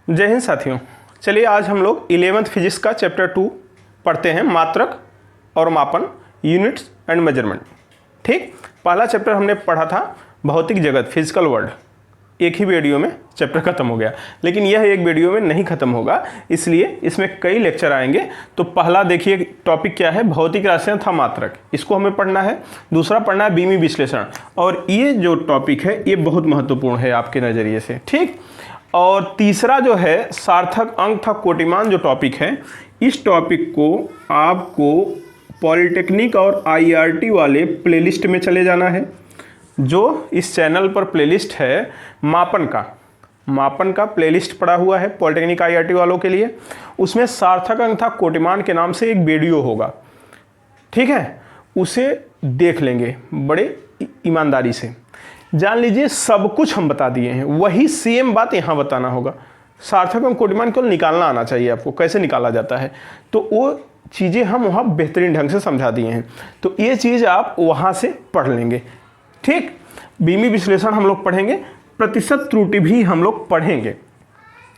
जय हिंद साथियों। चलिए आज हम लोग 11th फिजिक्स का चैप्टर 2 पढ़ते हैं, मात्रक और मापन, यूनिट्स एंड मेजरमेंट। ठीक, पहला चैप्टर हमने पढ़ा था भौतिक जगत, फिजिकल वर्ल्ड। एक ही वीडियो में चैप्टर खत्म हो गया, लेकिन यह एक वीडियो में नहीं खत्म होगा, इसलिए इसमें कई लेक्चर आएंगे। तो पहला देखिए टॉपिक क्या है, भौतिक राशियां था मात्रक, इसको हमें पढ़ना है। दूसरा पढ़ना है बीमी विश्लेषण, और ये जो टॉपिक है ये बहुत महत्वपूर्ण है आपके नज़रिए से। ठीक, और तीसरा जो है सार्थक अंक था कोटिमान जो टॉपिक है, इस टॉपिक को आपको पॉलिटेक्निक और आईआरटी वाले प्लेलिस्ट में चले जाना है। जो इस चैनल पर प्लेलिस्ट है मापन का प्लेलिस्ट पड़ा हुआ है पॉलिटेक्निक आईआरटी वालों के लिए, उसमें सार्थक अंक था कोटिमान के नाम से एक वीडियो होगा। ठीक है, उसे देख लेंगे बड़े ईमानदारी से। जान लीजिए सब कुछ हम बता दिए हैं, वही सेम बात यहाँ बताना होगा। सार्थक अंक कोटिमान केवल निकालना आना चाहिए आपको, कैसे निकाला जाता है, तो वो चीज़ें हम वहाँ बेहतरीन ढंग से समझा दिए हैं। तो ये चीज़ आप वहाँ से पढ़ लेंगे। ठीक, बीमी विश्लेषण हम लोग पढ़ेंगे, प्रतिशत त्रुटि भी हम लोग पढ़ेंगे,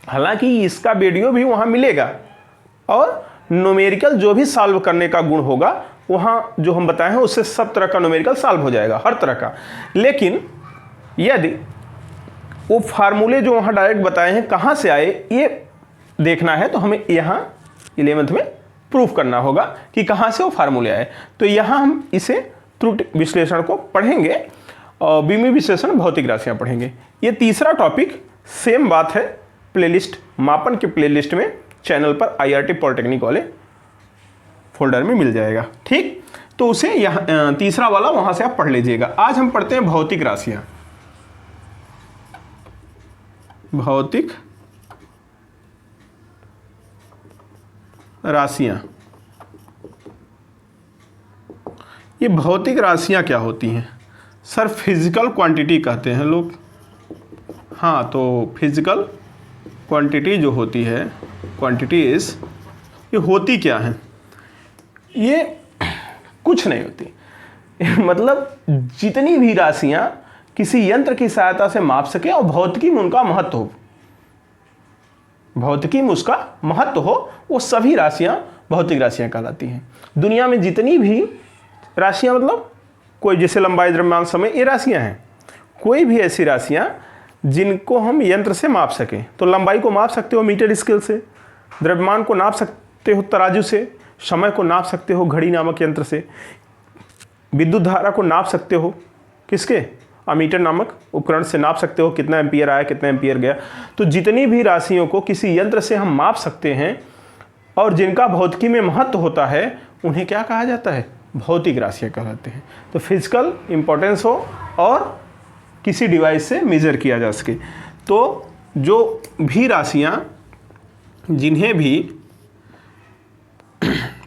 हालांकि इसका वीडियो भी वहाँ मिलेगा, और न्यूमेरिकल जो भी सॉल्व करने का गुण होगा वहाँ जो हम बताए हैं उससे सब तरह का न्यूमेरिकल सॉल्व हो जाएगा, हर तरह का। लेकिन यदि वो फार्मूले जो वहाँ डायरेक्ट बताए हैं कहाँ से आए ये देखना है, तो हमें यहाँ 11th में प्रूफ करना होगा कि कहाँ से वो फार्मूले आए। तो यहाँ हम इसे त्रुटि विश्लेषण को पढ़ेंगे और बीमी विश्लेषण भौतिक राशियाँ पढ़ेंगे। ये तीसरा टॉपिक सेम बात है प्लेलिस्ट, मापन के प्लेलिस्ट में चैनल पर आईआरटी पॉलिटेक्निक वाले फोल्डर में मिल जाएगा। ठीक, तो उसे यहाँ तीसरा वाला वहाँ से आप पढ़ लीजिएगा। आज हम पढ़ते हैं भौतिक राशियाँ। भौतिक राशियाँ, ये भौतिक राशियाँ क्या होती हैं सर? फिजिकल क्वांटिटी कहते हैं लोग। हाँ, तो फिजिकल क्वांटिटी जो होती है, क्वांटिटीज, ये होती क्या है? ये कुछ नहीं होती मतलब जितनी भी राशियाँ किसी यंत्र की सहायता से माप सके और भौतिकी में उनका महत्व हो, भौतिकी में उसका महत्व हो, वो सभी राशियाँ भौतिक राशियाँ कहलाती हैं। दुनिया में जितनी भी राशियाँ, मतलब कोई जैसे लंबाई, द्रव्यमान, समय, ये राशियाँ हैं। कोई भी ऐसी राशियाँ जिनको हम यंत्र से माप सकें, तो लंबाई को माप सकते हो मीटर स्केल से, द्रव्यमान को नाप सकते हो तराजू से, समय को नाप सकते हो घड़ी नामक यंत्र से, विद्युत धारा को नाप सकते हो किसके, अमीटर नामक उपकरण से नाप सकते हो कितना एम्पियर आया कितना एम्पियर गया। तो जितनी भी राशियों को किसी यंत्र से हम माप सकते हैं और जिनका भौतिकी में महत्व होता है, उन्हें क्या कहा जाता है? भौतिक राशियाँ कहलाते हैं। तो फिजिकल इंपॉर्टेंस हो और किसी डिवाइस से मेजर किया जा सके। तो जो भी राशियाँ जिन्हें भी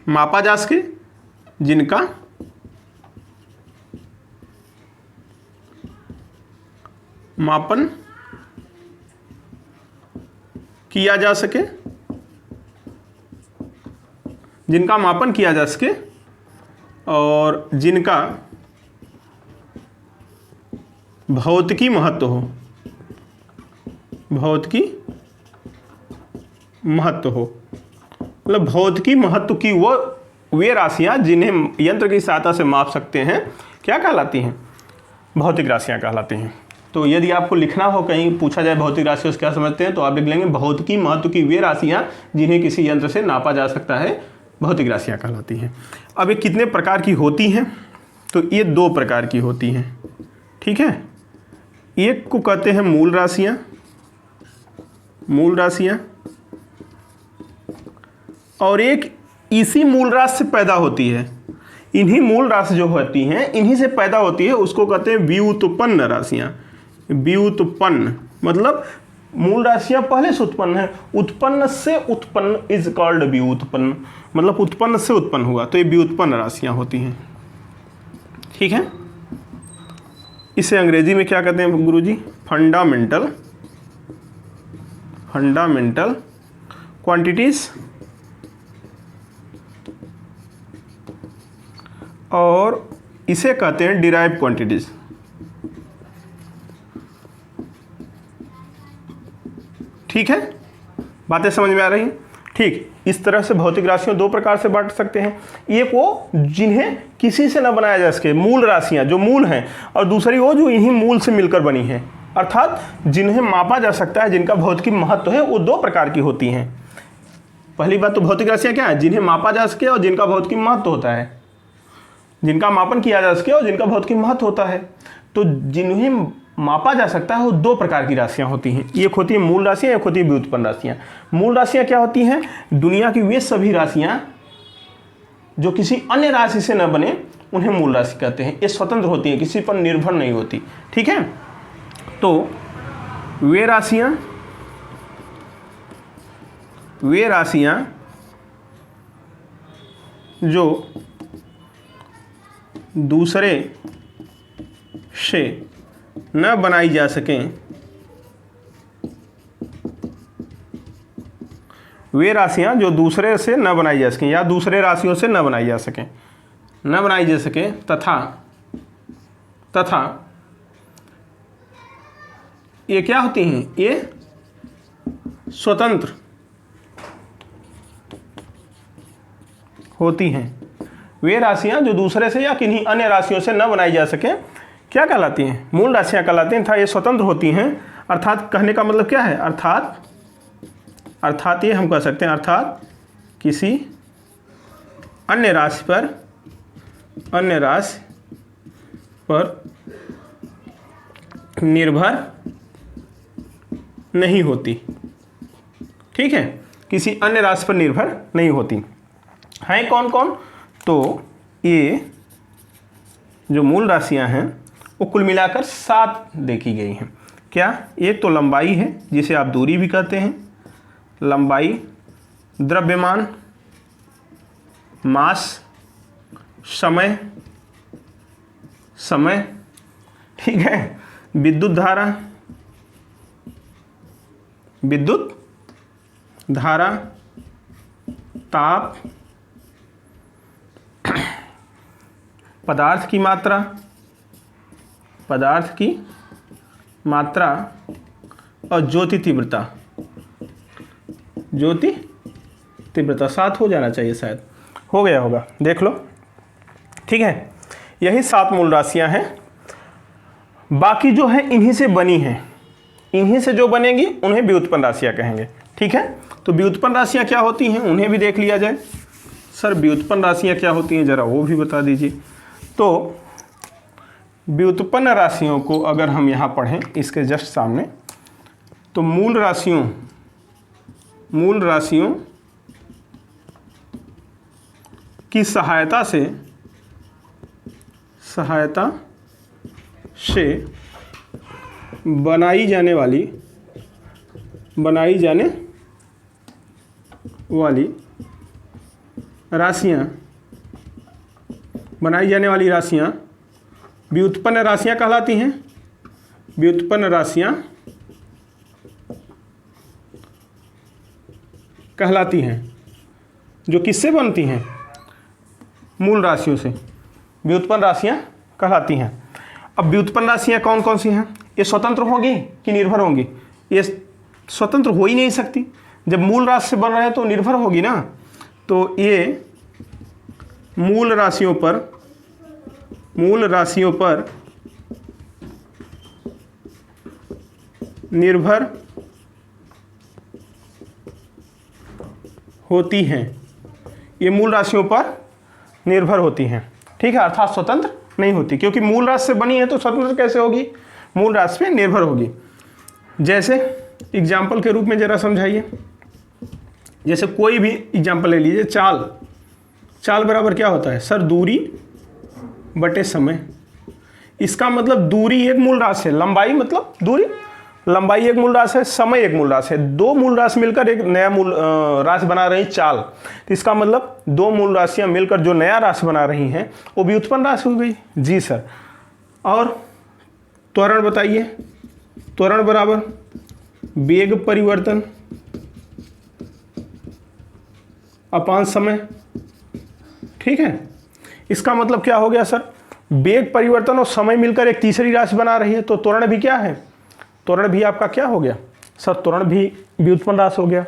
मापा जा सके, जिनका मापन किया जा सके, जिनका मापन किया जा सके और जिनका भौतिकी महत्व हो, भौतिकी महत्व हो, मतलब भौतिकी महत्व की वे राशियां जिन्हें यंत्र की सहायता से माप सकते हैं, क्या कहलाती हैं? भौतिक राशियां कहलाती हैं। तो यदि आपको लिखना हो, कहीं पूछा जाए भौतिक राशियों से क्या समझते हैं, तो आप लिख लेंगे भौतिकी महत्व की वे राशियां जिन्हें किसी यंत्र से नापा जा सकता है, भौतिक राशियां कहलाती हैं। अब ये कितने प्रकार की होती हैं? तो ये 2 प्रकार की होती हैं। ठीक है, एक को कहते हैं मूल राशियां, मूल राशियां, और एक इसी मूल राशि से पैदा होती है। इन्हीं मूल राशि जो होती हैं इन्हीं से पैदा होती है, उसको कहते हैं व्युत्पन्न राशियां। व्युत्पन्न मतलब मूल राशियां पहले से उत्पन्न है, उत्पन्न से उत्पन्न इज कॉल्ड व्युत्पन्न, मतलब उत्पन्न से उत्पन्न हुआ, तो ये व्युत्पन्न राशियां होती हैं। ठीक है, इसे अंग्रेजी में क्या कहते हैं गुरुजी? फंडामेंटल क्वांटिटीज, और इसे कहते हैं डिराइव क्वांटिटीज। ठीक है। बातें समझ में आ रही? ठीक, इस तरह से भौतिक राशियों दो प्रकार से बांट सकते हैं। एक वो जिन्हें किसी से न बनाया जा सके, मूल राशियां जो मूल हैं, और दूसरी वो जो इन्हीं मूल से मिलकर बनी हैं, अर्थात जिन्हें मापा जा सकता है, जिनका भौतिक महत्व है, वो दो प्रकार की होती हैं। पहली बात तो भौतिक राशियां क्या है? जिन्हें मापा जा सके और जिनका भौतिक महत्व होता है, जिनका मापन किया जा सके और जिनका भौतिक महत्व होता है। तो जिन्हें मापा जा सकता है वो दो प्रकार की राशियां होती हैं। एक होती है मूल राशियां, एक होती है व्युत्पन्न राशियां। मूल राशियां क्या होती हैं? दुनिया की वे सभी राशियां जो किसी अन्य राशि से न बने, उन्हें मूल राशि कहते हैं। ये स्वतंत्र होती हैं, किसी पर निर्भर नहीं होती। ठीक है, तो वे राशियां जो दूसरे से न बनाई जा सकें, वे राशियां जो दूसरे से न बनाई जा सकें या दूसरे राशियों से न बनाई जा सकें, तथा ये क्या होती हैं? ये स्वतंत्र होती हैं। वे राशियां जो दूसरे से या किन्हीं अन्य राशियों से न बनाई जा सकें क्या कहलाती हैं? मूल राशियां कहलाती हैं। था ये स्वतंत्र होती हैं, अर्थात कहने का मतलब क्या है? अर्थात ये हम कह सकते हैं, अर्थात किसी अन्य राशि पर निर्भर नहीं होती। ठीक है, किसी अन्य राशि पर निर्भर नहीं होती। हैं कौन कौन? तो ये जो मूल राशियां हैं वो कुल मिलाकर 7 देखी गई हैं। क्या? एक तो लंबाई है, जिसे आप दूरी भी कहते हैं। लंबाई, द्रव्यमान, मास, समय, ठीक है, विद्युत धारा, ताप, पदार्थ की मात्रा और ज्योति तीव्रता 7 हो जाना चाहिए, शायद हो गया होगा, देख लो। ठीक है, यही 7 मूल राशियां हैं। बाकी जो है इन्हीं से बनी हैं, इन्हीं से जो बनेगी उन्हें व्युत्पन्न राशियां कहेंगे। ठीक है, तो व्युत्पन्न राशियां क्या होती हैं उन्हें भी देख लिया जाए। सर व्युत्पन्न राशियां क्या होती हैं, ज़रा वो भी बता दीजिए। तो व्युत्पन्न राशियों को अगर हम यहाँ पढ़ें इसके जस्ट सामने, तो मूल राशियों की सहायता से बनाई जाने वाली राशियाँ व्युत्पन्न राशियाँ कहलाती हैं। व्युत्पन्न राशियाँ कहलाती हैं जो किससे बनती हैं? मूल राशियों से व्युत्पन्न राशियाँ कहलाती हैं। अब व्युत्पन्न राशियाँ कौन कौन सी हैं? ये स्वतंत्र होंगी कि निर्भर होंगी? ये स्वतंत्र हो ही नहीं सकती, जब मूल राशि से बन रहे हैं तो निर्भर होगी ना। तो ये मूल राशियों पर निर्भर होती हैं। ये मूल राशियों पर निर्भर होती हैं। ठीक है, अर्थात स्वतंत्र नहीं होती, क्योंकि मूल राशि से बनी है तो स्वतंत्र कैसे होगी? मूल राशि पे निर्भर होगी। जैसे एग्जाम्पल के रूप में जरा समझाइए। जैसे कोई भी एग्जाम्पल ले लीजिए, चाल बराबर क्या होता है? सर दूरी बटे समय। इसका मतलब दूरी एक मूल राशि है, लंबाई मतलब दूरी, लंबाई एक मूल राशि है, समय एक मूल राशि है। दो मूल राशि मिलकर एक नया मूल राशि बना रही चाल। तो इसका मतलब दो मूल राशियां मिलकर जो नया राशि बना रही हैं वो व्युत्पन्न राशि हो गई। जी सर। और त्वरण बताइए। त्वरण बराबर वेग परिवर्तन अपान समय। ठीक है, इसका मतलब क्या हो गया सर? वेग परिवर्तन और समय मिलकर एक तीसरी राशि बना रही है, तो त्वरण भी क्या है? त्वरण भी आपका क्या हो गया सर? त्वरण भी व्युत्पन्न राशि हो गया।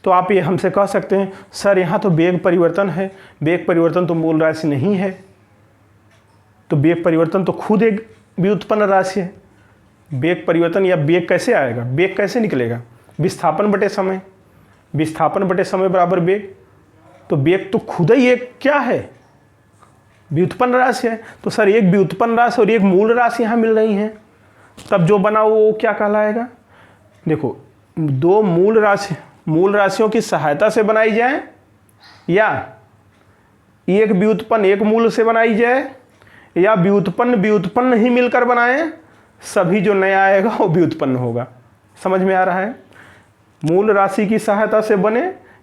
तो आप ये हमसे कह सकते हैं सर यहाँ तो वेग परिवर्तन है, वेग परिवर्तन तो मूल राशि नहीं है, तो वेग परिवर्तन तो खुद एक व्युत्पन्न राशि है। वेग परिवर्तन या वेग कैसे आएगा, वेग कैसे निकलेगा, विस्थापन बटे समय, विस्थापन बटे समय बराबर वेग, तो वेग तो खुद ही एक क्या है, व्युत्पन्न राशि है। तो सर एक व्युत्पन्न राशि और एक मूल राशि यहाँ मिल रही हैं, तब जो बना वो क्या कहलाएगा। देखो दो मूल राशियों की सहायता से बनाई जाए या एक व्युत्पन्न एक मूल से बनाई जाए या व्युत्पन्न ही मिलकर बनाएं, सभी जो नया आएगा वो व्युत्पन्न होगा। समझ में आ रहा है। मूल राशि की सहायता से बने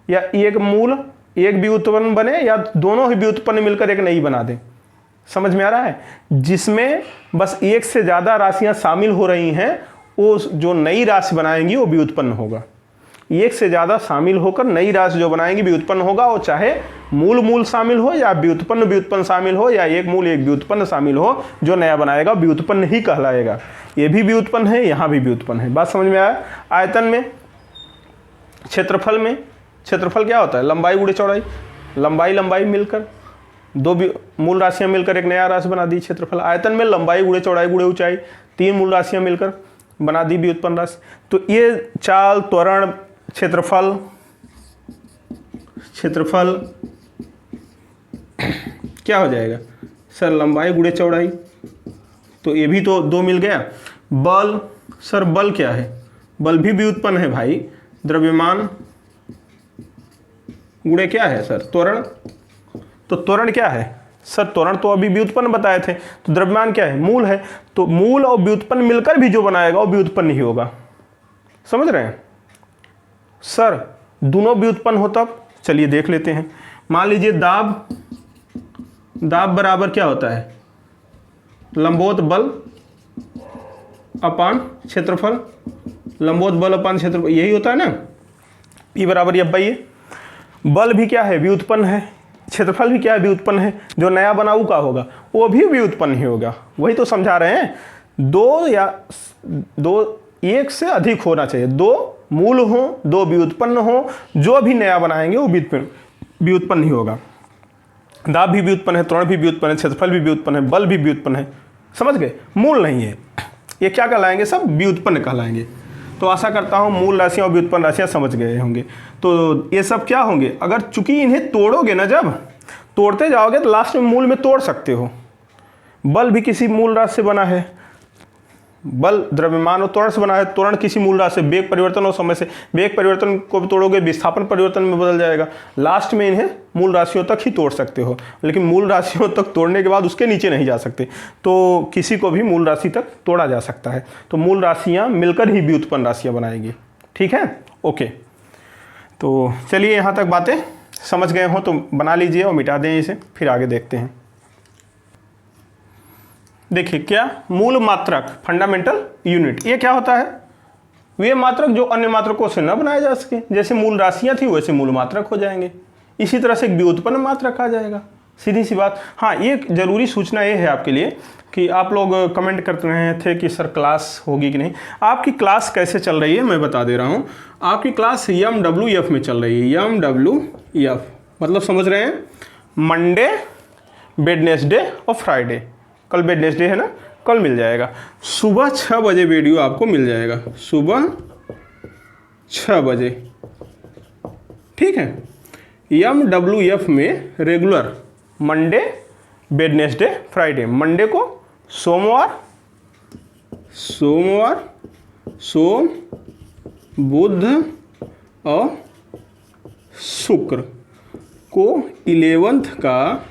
या एक मूल एक व्युत्पन्न बने या दोनों ही व्युत्पन्न मिलकर एक नई बना दें। समझ में आ रहा है। जिसमें बस एक से ज़्यादा राशियां शामिल हो रही हैं वो जो नई राशि बनाएंगी वो व्युत्पन्न होगा। एक से ज़्यादा शामिल होकर नई राशि जो बनाएंगी व्युत्पन्न होगा, वो चाहे मूल शामिल हो या व्युत्पन्न शामिल हो या एक मूल एक व्युत्पन्न शामिल हो, जो नया बनाएगा व्युत्पन्न ही कहलाएगा। ये भी व्युत्पन्न है, यहाँ भी व्युत्पन्न है। बात समझ में आया। आयतन में, क्षेत्रफल क्या होता है, लंबाई गुणे चौड़ाई, लंबाई मिलकर दो मूल राशियां मिलकर एक नया राशि बना दी क्षेत्रफल। आयतन में लंबाई गुणे चौड़ाई गुणे ऊंचाई, तीन मूल राशियां मिलकर बना दी व्युत्पन्न राशि। तो ये चाल, त्वरण, क्षेत्रफल क्या हो जाएगा सर, लंबाई गुणे चौड़ाई, तो ये भी तो दो मिल गया। बल, सर बल क्या है, बल भी व्युत्पन्न है भाई, द्रव्यमान गुणे क्या है सर, त्वरण। तो त्वरण क्या है सर, त्वरण तो अभी व्युत्पन्न बताए थे, तो द्रव्यमान क्या है, मूल है। तो मूल और व्युत्पन्न मिलकर भी जो बनाएगा वो व्युत्पन्न ही होगा। समझ रहे हैं सर, दोनों व्युत्पन्न हो तब चलिए देख लेते हैं। मान लीजिए दाब बराबर क्या होता है, लंबवत बल अपान क्षेत्रफल, लंबवत बल अपान क्षेत्रफल, यही होता है ना। P बराबर F/A। बल भी क्या है, व्युत्पन्न है, क्षेत्रफल भी क्या है, व्युत्पन्न है। जो नया बनाऊ का होगा वो भी व्युत्पन्न ही होगा। वही तो समझा रहे हैं, दो एक से अधिक होना चाहिए, दो मूल हो, दो व्युत्पन्न हो, जो भी नया बनाएंगे वो व्युत्पन्न ही होगा। दाब भी व्युत्पन्न है, त्वरण भी व्युत्पन्न है, क्षेत्रफल भी व्युत्पन्न है, बल भी व्युत्पन्न है। समझ गए, मूल नहीं है। ये क्या कहलाएंगे, सब व्युत्पन्न कहलाएंगे। तो आशा करता हूँ मूल राशियाँ और व्युत्पन्न राशियाँ समझ गए होंगे। तो ये सब क्या होंगे, अगर चूंकि इन्हें तोड़ोगे ना, जब तोड़ते जाओगे तो लास्ट में मूल में तोड़ सकते हो। बल भी किसी मूल राशि से बना है, बल द्रव्यमान और त्वरण से बना है, त्वरण किसी मूल राशि से, वेग परिवर्तन और समय से, वेग परिवर्तन को भी तोड़ोगे विस्थापन परिवर्तन में बदल जाएगा। लास्ट में इन्हें मूल राशियों तक ही तोड़ सकते हो, लेकिन मूल राशियों तक तोड़ने के बाद उसके नीचे नहीं जा सकते। तो किसी को भी मूल राशि तक तोड़ा जा सकता है। तो मूल राशियाँ मिलकर ही व्युत्पन्न राशियाँ बनाएगी। ठीक है, ओके। तो चलिए यहाँ तक बातें समझ गए हो तो बना लीजिए और मिटा दें इसे, फिर आगे देखते हैं। देखिए क्या, मूल मात्रक, फंडामेंटल यूनिट, ये क्या होता है, वे मात्रक जो अन्य मात्रकों से न बनाए जा सके। जैसे मूल राशियां थी वैसे मूल मात्रक हो जाएंगे। इसी तरह से एक व्युत्पन्न मात्रक आ जाएगा, सीधी सी बात। हाँ, एक जरूरी सूचना ये है आपके लिए कि आप लोग कमेंट करते रहे थे कि सर क्लास होगी कि नहीं। आपकी क्लास कैसे चल रही है मैं बता दे रहा हूँ। आपकी क्लास MWF में चल रही है। MWF मतलब समझ रहे हैं, मंडे, वेडनेसडे और फ्राइडे। कल वेडनेसडे है ना, कल मिल जाएगा। सुबह 6 बजे वीडियो आपको मिल जाएगा, सुबह 6 बजे। ठीक है, MWF में regular Monday, Wednesday, Friday. Monday को सोमवार, सोम, बुध और शुक्र को 11th का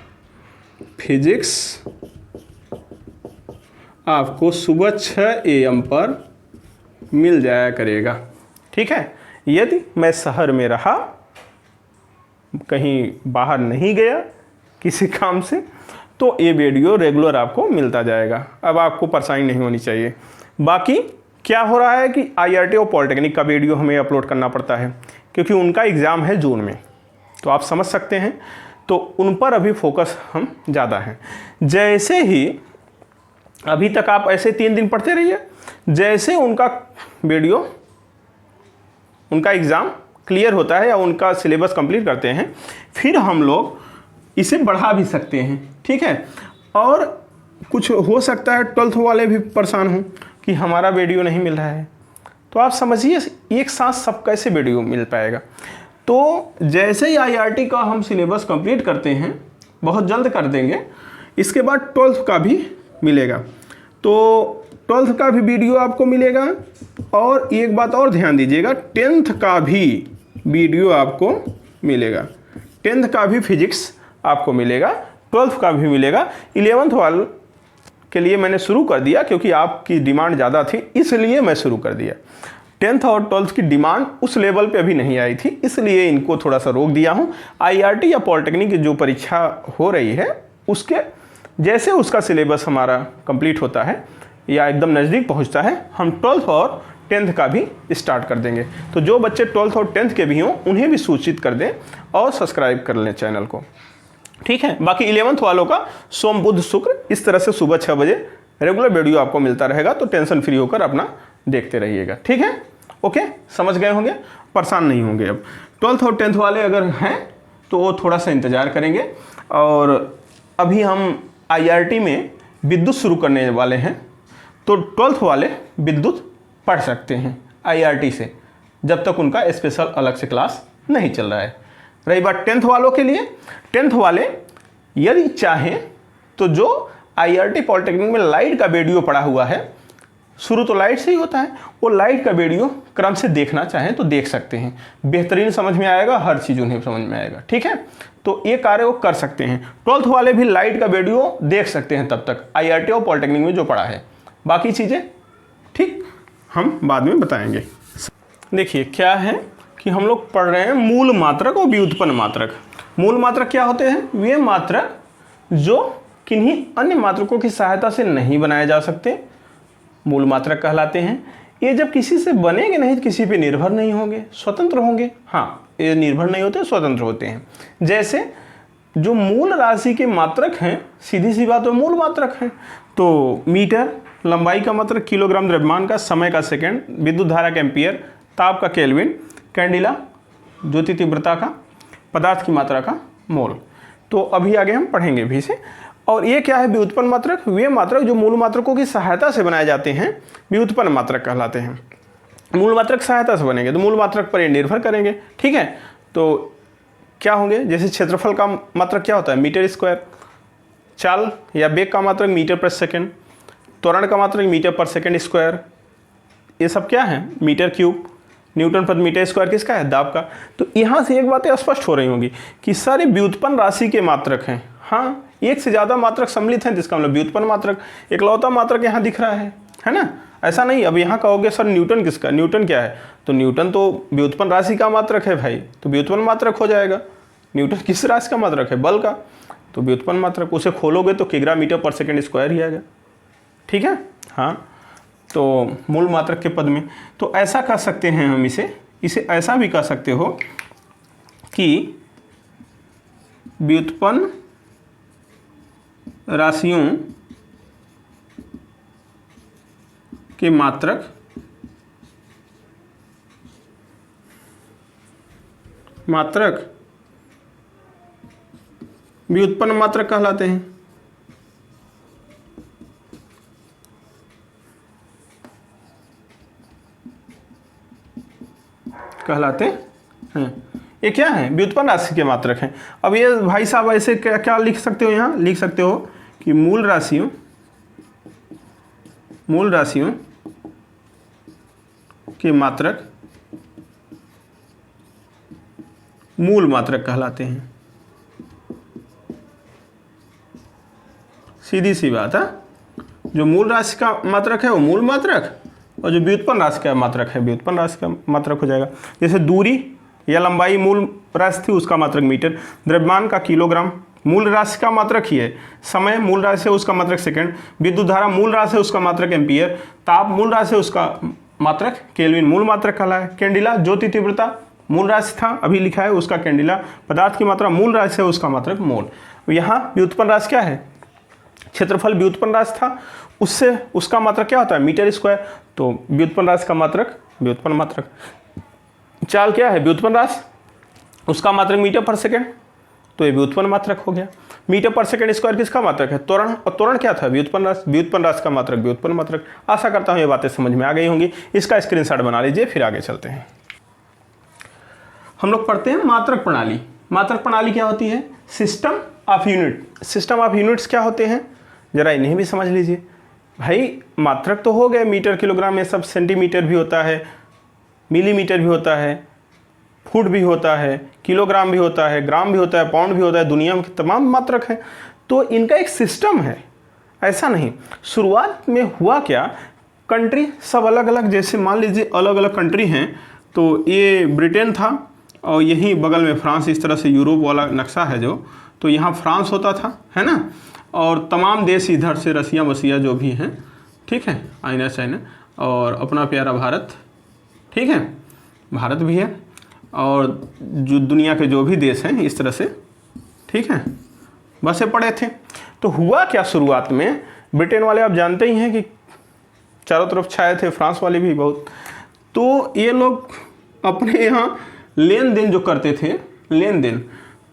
फिजिक्स आपको सुबह 6 AM पर मिल जाया करेगा। ठीक है, यदि मैं शहर में रहा, कहीं बाहर नहीं गया किसी काम से, तो ये वीडियो रेगुलर आपको मिलता जाएगा। अब आपको परेशानी नहीं होनी चाहिए। बाकी क्या हो रहा है कि IRT और पॉलिटेक्निक का वीडियो हमें अपलोड करना पड़ता है, क्योंकि उनका एग्ज़ाम है जून में, तो आप समझ सकते हैं। तो उन पर अभी फोकस हम ज़्यादा हैं। जैसे ही अभी तक आप ऐसे 3 दिन पढ़ते रहिए, जैसे उनका वीडियो, उनका एग्ज़ाम क्लियर होता है या उनका सिलेबस कंप्लीट करते हैं, फिर हम लोग इसे बढ़ा भी सकते हैं, ठीक है। और कुछ हो सकता है 12th वाले भी परेशान हों कि हमारा वीडियो नहीं मिल रहा है, तो आप समझिए एक साथ सब कैसे वीडियो मिल पाएगा। तो जैसे ही IRT का हम सिलेबस कंप्लीट करते हैं, बहुत जल्द कर देंगे, इसके बाद 12th का भी मिलेगा। तो 12th का भी वीडियो आपको मिलेगा, और एक बात और ध्यान दीजिएगा, 10th का भी वीडियो आपको मिलेगा, 10th का भी फिजिक्स आपको मिलेगा, 12th का भी मिलेगा। 11th वाले के लिए मैंने शुरू कर दिया क्योंकि आपकी डिमांड ज़्यादा थी, इसलिए मैं शुरू कर दिया। 10th और 12th की डिमांड उस लेवल पे अभी नहीं आई थी, इसलिए इनको थोड़ा सा रोक दिया हूँ। IRT या पॉलिटेक्निक की जो परीक्षा हो रही है, उसके जैसे उसका सिलेबस हमारा कंप्लीट होता है या एकदम नज़दीक पहुँचता है, हम 12th और 10th का भी स्टार्ट कर देंगे। तो जो बच्चे 12th और 10th के भी हों, उन्हें भी सूचित कर दें और सब्सक्राइब कर लें चैनल को, ठीक है। बाकी 11th वालों का सोम बुध शुक्र इस तरह से सुबह 6 बजे रेगुलर वीडियो आपको मिलता रहेगा, तो टेंशन फ्री होकर अपना देखते रहिएगा, ठीक है। ओके, समझ गए होंगे, परेशान नहीं होंगे। अब 12th और 10th वाले अगर हैं तो वो थोड़ा सा इंतज़ार करेंगे। और अभी हम IRT में विद्युत शुरू करने वाले हैं, तो 12th वाले विद्युत पढ़ सकते हैं IRT से, जब तक उनका स्पेशल अलग से क्लास नहीं चल रहा है। रही बात 10th वालों के लिए, 10th वाले यदि चाहें तो जो IRT पॉलिटेक्निक में लाइट का वीडियो पड़ा हुआ है, शुरू तो लाइट से ही होता है, वो लाइट का वीडियो क्रम से देखना चाहें तो देख सकते हैं, बेहतरीन समझ में आएगा, हर चीज़ उन्हें समझ में आएगा, ठीक है। तो ये कार्य वो कर सकते हैं। 12th वाले भी लाइट का वीडियो देख सकते हैं तब तक, IRT और पॉलिटेक्निक में जो पढ़ा है, बाकी चीज़ें ठीक हम बाद में बताएंगे। देखिए क्या है कि हम लोग पढ़ रहे हैं मूल मात्रक और व्युत्पन्न मात्रक। मूल मात्रक क्या होते हैं? वे मात्रक जो किन्हीं अन्य मात्रकों की सहायता से नहीं बनाए जा सकते, मूल मात्रक कहलाते हैं। ये जब किसी से बनेंगे नहीं तो किसी पे निर्भर नहीं होंगे, स्वतंत्र होंगे। हाँ, ये निर्भर नहीं होते, स्वतंत्र होते हैं। जैसे जो मूल राशि के मात्रक हैं, सीधी सी बात है, मूल मात्रक हैं। तो मीटर, लंबाई का मात्रक किलोग्राम, द्रव्यमान का, समय का सेकंड, विद्युत धारा का एम्पियर, ताप का केल्विन, कैंडिला ज्योति तीव्रता का, पदार्थ की मात्रा का मोल। तो अभी आगे हम पढ़ेंगे भी से। और ये क्या है? व्युत्पन्न मात्रक। वे मात्रक जो मूल मात्रकों की सहायता से बनाए जाते हैं व्युत्पन्न मात्रक कहलाते हैं। मूल मात्रक सहायता से बनेंगे तो मूल मात्रक पर ये निर्भर करेंगे, ठीक है। तो क्या होंगे? जैसे क्षेत्रफल का मात्रक क्या होता है? Metre square. चाल या वेग का मात्रक मीटर पर सेकेंड। त्वरण का मात्रक मीटर पर सेकेंड स्क्वायर। ये सब क्या है? Metre cube. न्यूटन प्रति मीटर स्क्वायर किसका है? दाब का। तो यहाँ से एक बातें स्पष्ट हो रही होंगी कि सारे व्युत्पन्न राशि के मात्रक हैं। हाँ, एक से ज़्यादा मात्रक सम्मिलित हैं, जिसका मतलब व्युत्पन्न मात्रक। एकलौता मात्रक यहाँ दिख रहा है ना? ऐसा नहीं। अब यहाँ कहोगे सर न्यूटन किसका? न्यूटन क्या है? तो न्यूटन तो व्युत्पन्न राशि का मात्रक है भाई, तो व्युत्पन्न मात्रक हो जाएगा। न्यूटन किस राशि का मात्रक है? बल का। तो व्युत्पन्न मात्रक, उसे खोलोगे तो किग्रा मीटर पर सेकेंड स्क्वायर ही आएगा, ठीक है। हाँ, तो मूल मात्रक के पद में तो ऐसा कह सकते हैं हम इसे ऐसा भी कह सकते हो कि व्युत्पन्न राशियों के मात्रक व्युत्पन्न मात्रक कहलाते हैं। ये क्या है? व्युत्पन्न राशि के मात्रक हैं। अब ये भाई साहब ऐसे क्या लिख सकते हो? यहाँ लिख सकते हो कि मूल राशियों के मात्रक मूल मात्रक कहलाते हैं। सीधी सी बात है। जो मूल राशि का मात्रक है वो मूल मात्रक, और जो व्युत्पन्न राशि का मात्रक है व्युत्पन्न राशि का मात्रक हो जाएगा। जैसे दूरी या लंबाई मूल राशि थी, उसका मात्रक मीटर। द्रव्यमान का किलोग्राम मूल राशि का मात्रक ही है। समय मूल राशि है, उसका मात्रक सेकंड। विद्युत धारा मूल राशि है, उसका मात्रक एम्पियर। ताप मूल राशि है, उसका मात्रक केल्विन मूल मात्रक कहलाए। कैंडिला ज्योति तीव्रता मूल राशि था, अभी लिखा है, उसका कैंडिला। पदार्थ की मात्रा मूल राशि है, उसका मात्रक मोल। यहाँ व्युत्पन्न राशि क्या है? क्षेत्रफल व्युत्पन्न राशि था, उससे उसका मात्रक क्या होता है? Metre square. तो व्युत्पन्न राशि का मात्रक व्युत्पन्न मात्रक। चाल क्या है? व्युत्पन्न राशि, उसका मात्रक मीटर पर सेकेंड, तो ये व्युत्पन्न मात्रक हो गया। मीटर पर सेकेंड स्क्वायर किसका मात्रक है? त्वरण, और त्वरण क्या था? व्युत्पन्न राशि, व्युत्पन्न राशि का मात्रक व्युत्पन्न मात्रक। आशा करता हूँ ये बातें समझ में आ गई होंगी। इसका स्क्रीनशॉट बना लीजिए, फिर आगे चलते हैं। हम लोग पढ़ते हैं मात्रक प्रणाली। मात्रक प्रणाली क्या होती है? System of unit. System of units क्या होते हैं, जरा इन्हें भी समझ लीजिए। भाई मात्रक तो हो गए, मीटर, किलोग्राम, में सब, सेंटीमीटर भी होता है, मिलीमीटर भी होता है, फुट भी होता है, किलोग्राम भी होता है, ग्राम भी होता है, पाउंड भी होता है, दुनिया में तमाम मात्रक हैं। तो इनका एक सिस्टम है, ऐसा नहीं। शुरुआत में हुआ क्या, कंट्री सब अलग अलग, जैसे मान लीजिए अलग अलग कंट्री हैं, तो ये ब्रिटेन था और यहीं बगल में फ्रांस, इस तरह से यूरोप वाला नक्शा है जो, तो यहाँ फ्रांस होता था, है ना, और तमाम देश इधर से रसिया वसिया जो भी हैं, ठीक है, चाइना, और अपना प्यारा भारत, ठीक है, भारत भी है, और जो दुनिया के जो भी देश हैं इस तरह से, ठीक है, बसे पड़े थे। तो हुआ क्या, शुरुआत में ब्रिटेन वाले आप जानते ही हैं कि चारों तरफ छाए थे, फ्रांस वाले भी बहुत। तो ये लोग अपने यहाँ लेन देन जो करते थे, लेन देन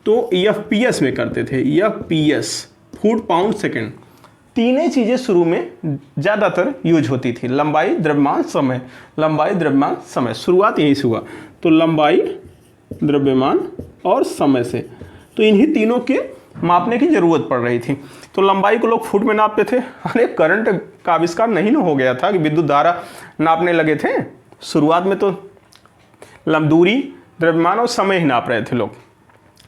तो FPS में करते थे। FPS, फुट, पाउंड, सेकेंड, तीनों चीज़ें शुरू में ज़्यादातर यूज होती थी। लंबाई, द्रव्यमान, समय। लंबाई, द्रव्यमान, समय, शुरुआत यहीं से हुआ। तो लंबाई, द्रव्यमान और समय से, तो इन्हीं तीनों के मापने की ज़रूरत पड़ रही थी। तो लंबाई को लोग फुट में नापते थे। अरे करंट का आविष्कार नहीं ना हो गया था कि विद्युत धारा नापने लगे थे। शुरुआत में तो दूरी, द्रव्यमान और समय ही नाप रहे थे लोग।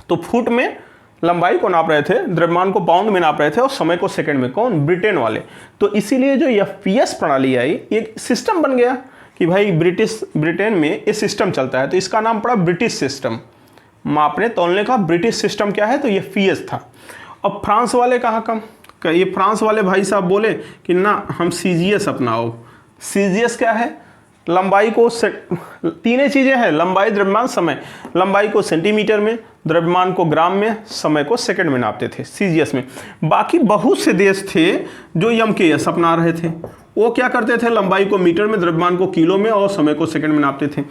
तो फुट में लंबाई को नाप रहे थे, द्रव्यमान को पाउंड में नाप रहे थे और समय को सेकंड में। कौन? ब्रिटेन वाले। तो इसीलिए जो FPS प्रणाली आई, एक सिस्टम बन गया कि भाई ब्रिटेन में ये सिस्टम चलता है, तो इसका नाम पड़ा ब्रिटिश सिस्टम। मापने तोलने का ब्रिटिश सिस्टम क्या है? तो ये FPS था। अब फ्रांस वाले कहाँ कम, ये फ्रांस वाले भाई साहब बोले कि ना हम CGS अपनाओ। CGS क्या है? लंबाई को, तीनों चीज़ें हैं, लंबाई, द्रव्यमान, समय। लंबाई को सेंटीमीटर में, द्रव्यमान को ग्राम में, समय को सेकंड में नापते थे CGS में। बाकी बहुत से देश थे जो MKS अपना रहे थे। वो क्या करते थे? लंबाई को मीटर में, द्रव्यमान को किलो में और समय को सेकंड में नापते थे।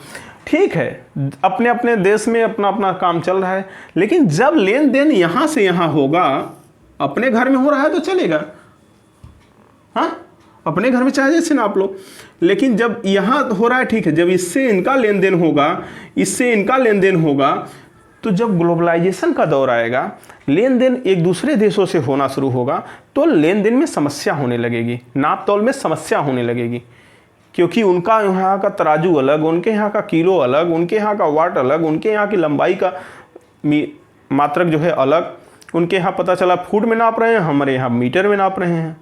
ठीक है, अपने अपने देश में अपना अपना काम चल रहा है, लेकिन जब लेन देन यहाँ से यहाँ होगा, अपने घर में हो रहा है तो चलेगा, हाँ, अपने घर में चाहे जैसे नाप लो। लेकिन जब यहाँ हो रहा है, ठीक है, जब इससे इनका लेन देन होगा, इससे इनका लेन देन होगा, तो जब ग्लोबलाइजेशन का दौर आएगा, लेन देन एक दूसरे देशों से होना शुरू होगा, तो लेन देन में समस्या होने लगेगी, नाप तोल में समस्या होने लगेगी। क्योंकि उनका यहाँ का तराजू अलग, उनके यहाँ का किलो अलग, उनके यहाँ का वाट अलग, उनके यहाँ की लंबाई का मात्रक जो है अलग। उनके यहाँ पता चला फुट में नाप रहे हैं, हमारे यहाँ मीटर में नाप रहे हैं।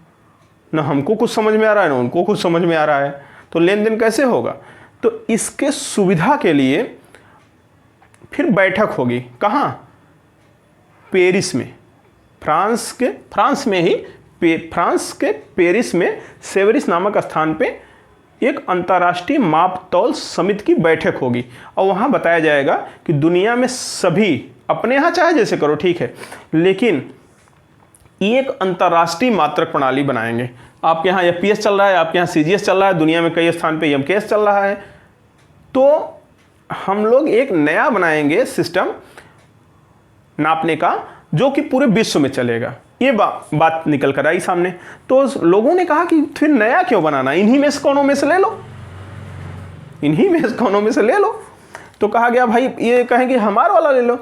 ना हमको कुछ समझ में आ रहा है, ना उनको कुछ समझ में आ रहा है, तो लेन देन कैसे होगा? तो इसके सुविधा के लिए फिर बैठक होगी। कहाँ? पेरिस में, फ्रांस के पेरिस में सेवरिस नामक स्थान पे एक अंतर्राष्ट्रीय माप तौल समिति की बैठक होगी, और वहाँ बताया जाएगा कि दुनिया में सभी, अपने यहाँ चाहे जैसे करो, ठीक है, लेकिन एक अंतर्राष्ट्रीय मात्रक प्रणाली बनाएंगे। आपके यहाँ FPS चल रहा है, आपके यहाँ CGS चल रहा है, दुनिया में कई स्थान पे MKS चल रहा है, तो हम लोग एक नया बनाएंगे सिस्टम नापने का, जो कि पूरे विश्व में चलेगा। ये बात निकल कर आई सामने। तो लोगों ने कहा कि फिर नया क्यों बनाना, इन्हीं में से कोनों में से ले लो, इन्हीं में से कोनों में से ले लो। तो कहा गया भाई, ये कहें कि हमारा वाला ले लो,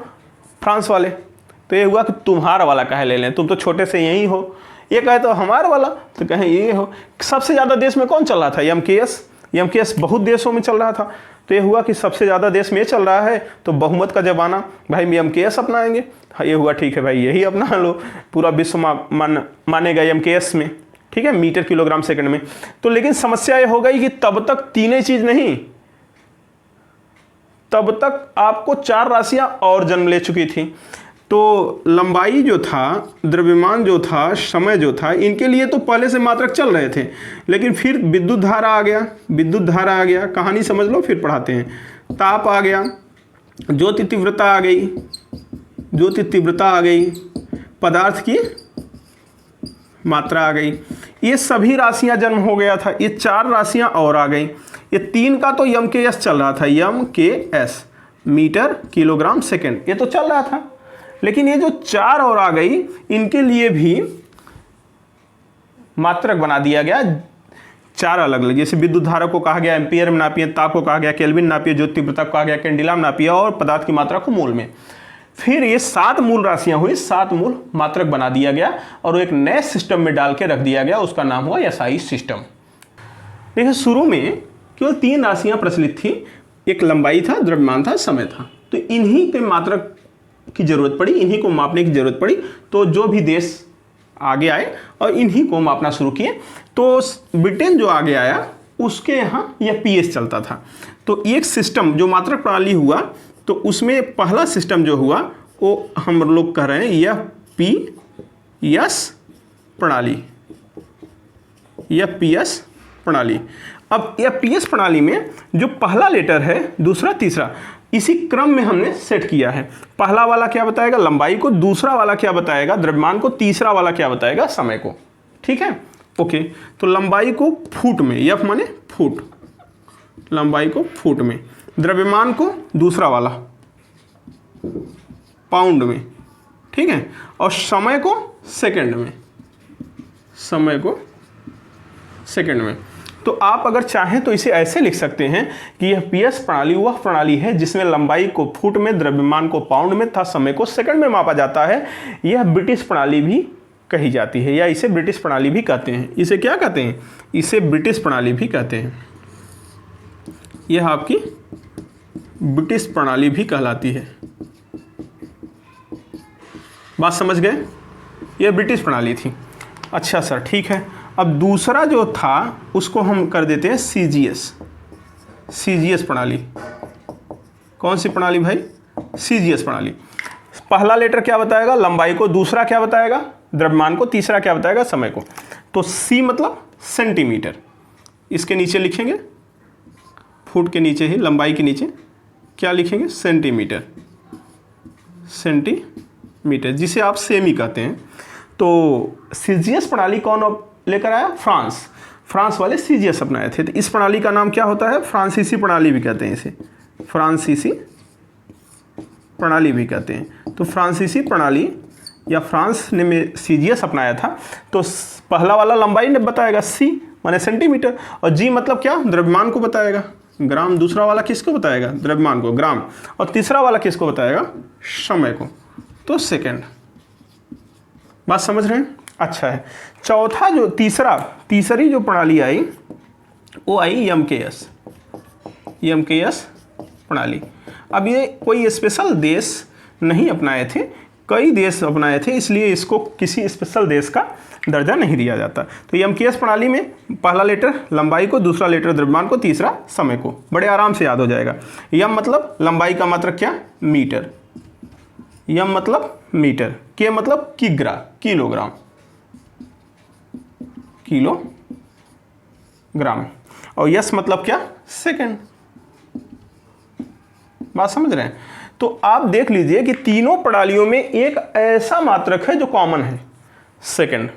फ्रांस वाले। तो ये हुआ कि तुम्हारा वाला कहे ले लें, तुम तो छोटे से यहीं हो। ये कहे तो हमारा वाला, तो कहें ये हो। सबसे ज़्यादा देश में कौन चल रहा था? MKS बहुत देशों में चल रहा था। तो ये हुआ कि सबसे ज़्यादा देश में चल रहा है, तो बहुमत का जमाना, भाई MKS अपनाएंगे। ये हुआ, ठीक है भाई, यही अपना लो, पूरा विश्व मानेगा MKS में, ठीक है, मीटर, किलोग्राम, सेकंड में। तो लेकिन समस्या ये हो गई कि तब तक तीनों चीज़ नहीं, तब तक आपको 4 राशियाँ और जन्म ले चुकी थी। तो लंबाई जो था, द्रव्यमान जो था, समय जो था, इनके लिए तो पहले से मात्रक चल रहे थे, लेकिन फिर विद्युत धारा आ गया, कहानी समझ लो, फिर पढ़ाते हैं। ताप आ गया, ज्योति तीव्रता आ गई, पदार्थ की मात्रा आ गई। ये सभी राशियां जन्म हो गया था, ये 4 राशियां और आ गई। ये 3 का तो यम के एस चल रहा था, यम के एस, मीटर किलोग्राम सेकेंड, ये तो चल रहा था। लेकिन ये जो 4 और आ गई, इनके लिए भी मात्रक बना दिया गया 4 अलग अलग। जैसे विद्युत धारा को कहा गया एम्पियर में नापिए, ताप को कहा गया केल्विन नापिए, ज्योति तीव्रता को कहा गया कैंडिला में नापिए, और पदार्थ की मात्रा को मोल में। फिर ये 7 मूल राशियां हुई, 7 मूल मात्रक बना दिया गया और एक नए सिस्टम में डाल के रख दिया गया, उसका नाम हुआ एसआई सिस्टम। देखिए शुरू में केवल 3 राशियां प्रचलित थी, एक लंबाई था, द्रव्यमान था, समय था। तो इन्हीं के मात्रक की जरूरत पड़ी, इन्हीं को मापने की जरूरत पड़ी। तो जो भी देश आगे आए और इन्हीं को मापना शुरू किए। तो ब्रिटेन जो आगे आया उसके यहाँ यह पीएस चलता था। तो एक सिस्टम जो मात्रक प्रणाली हुआ, तो उसमें पहला सिस्टम जो हुआ वो हम लोग कह रहे हैं यह पीएस प्रणाली, यह पीएस प्रणाली। अब यह पीएस प्रणाली में जो पहला लेटर है, दूसरा, तीसरा, इसी क्रम में हमने सेट किया है। पहला वाला क्या बताएगा, लंबाई को, दूसरा वाला क्या बताएगा, द्रव्यमान को, तीसरा वाला क्या बताएगा, समय को। ठीक है, ओके। तो लंबाई को फुट में, एफ माने फुट, लंबाई को फुट में, द्रव्यमान को दूसरा वाला पाउंड में, ठीक है, और समय को सेकंड में, समय को सेकंड में। तो आप अगर चाहें तो इसे ऐसे लिख सकते हैं कि यह पीएस प्रणाली वह प्रणाली है जिसमें लंबाई को फुट में, द्रव्यमान को पाउंड में तथा समय को सेकंड में मापा जाता है। यह ब्रिटिश प्रणाली भी कही जाती है, या इसे ब्रिटिश प्रणाली भी कहते हैं। इसे क्या कहते हैं, इसे ब्रिटिश प्रणाली भी कहते हैं। यह आपकी ब्रिटिश प्रणाली भी कहलाती है। बात समझ गए, यह ब्रिटिश प्रणाली थी। अच्छा सर, ठीक है। अब दूसरा जो था उसको हम कर देते हैं सीजीएस, सीजीएस प्रणाली। कौन सी प्रणाली भाई, सीजीएस प्रणाली। पहला लेटर क्या बताएगा, लंबाई को, दूसरा क्या बताएगा, द्रव्यमान को, तीसरा क्या बताएगा, समय को। तो सी मतलब सेंटीमीटर, इसके नीचे लिखेंगे, फुट के नीचे ही, लंबाई के नीचे क्या लिखेंगे, सेंटीमीटर, सेंटीमीटर, जिसे आप सेमी कहते हैं। तो सीजीएस प्रणाली कौन लेकर आया, फ्रांस वाले सीजीएस अपनाए थे। तो इस प्रणाली का नाम क्या होता है, फ्रांसीसी प्रणाली भी कहते हैं इसे, फ्रांसीसी प्रणाली भी कहते हैं। तो फ्रांसीसी प्रणाली या फ्रांस ने में सीजीएस अपनाया था। तो पहला वाला लंबाई ने बताएगा, सी माने सेंटीमीटर, और जी मतलब क्या, द्रव्यमान को बताएगा, ग्राम। दूसरा वाला किसको बताएगा, द्रव्यमान को, ग्राम। और तीसरा वाला किसको बताएगा, समय को, तो सेकेंड। बात समझ रहे हैं, अच्छा है। चौथा जो तीसरी जो प्रणाली आई वो आई एमकेएस, एमकेएस प्रणाली। अब ये कोई स्पेशल देश नहीं अपनाए थे, कई देश अपनाए थे, इसलिए इसको किसी स्पेशल देश का दर्जा नहीं दिया जाता। तो एमकेएस प्रणाली में पहला लेटर लंबाई को, दूसरा लेटर द्रव्यमान को, तीसरा समय को। बड़े आराम से याद हो जाएगा। यम मतलब लंबाई का मात्रक क्या, मीटर, यम मतलब मीटर, के मतलब किग्रा, किलोग्राम, किलोग्राम, और यस मतलब क्या, सेकंड। बात समझ रहे हैं। तो आप देख लीजिए कि तीनों प्रणालियों में एक ऐसा मात्रक है जो कॉमन है, सेकंड।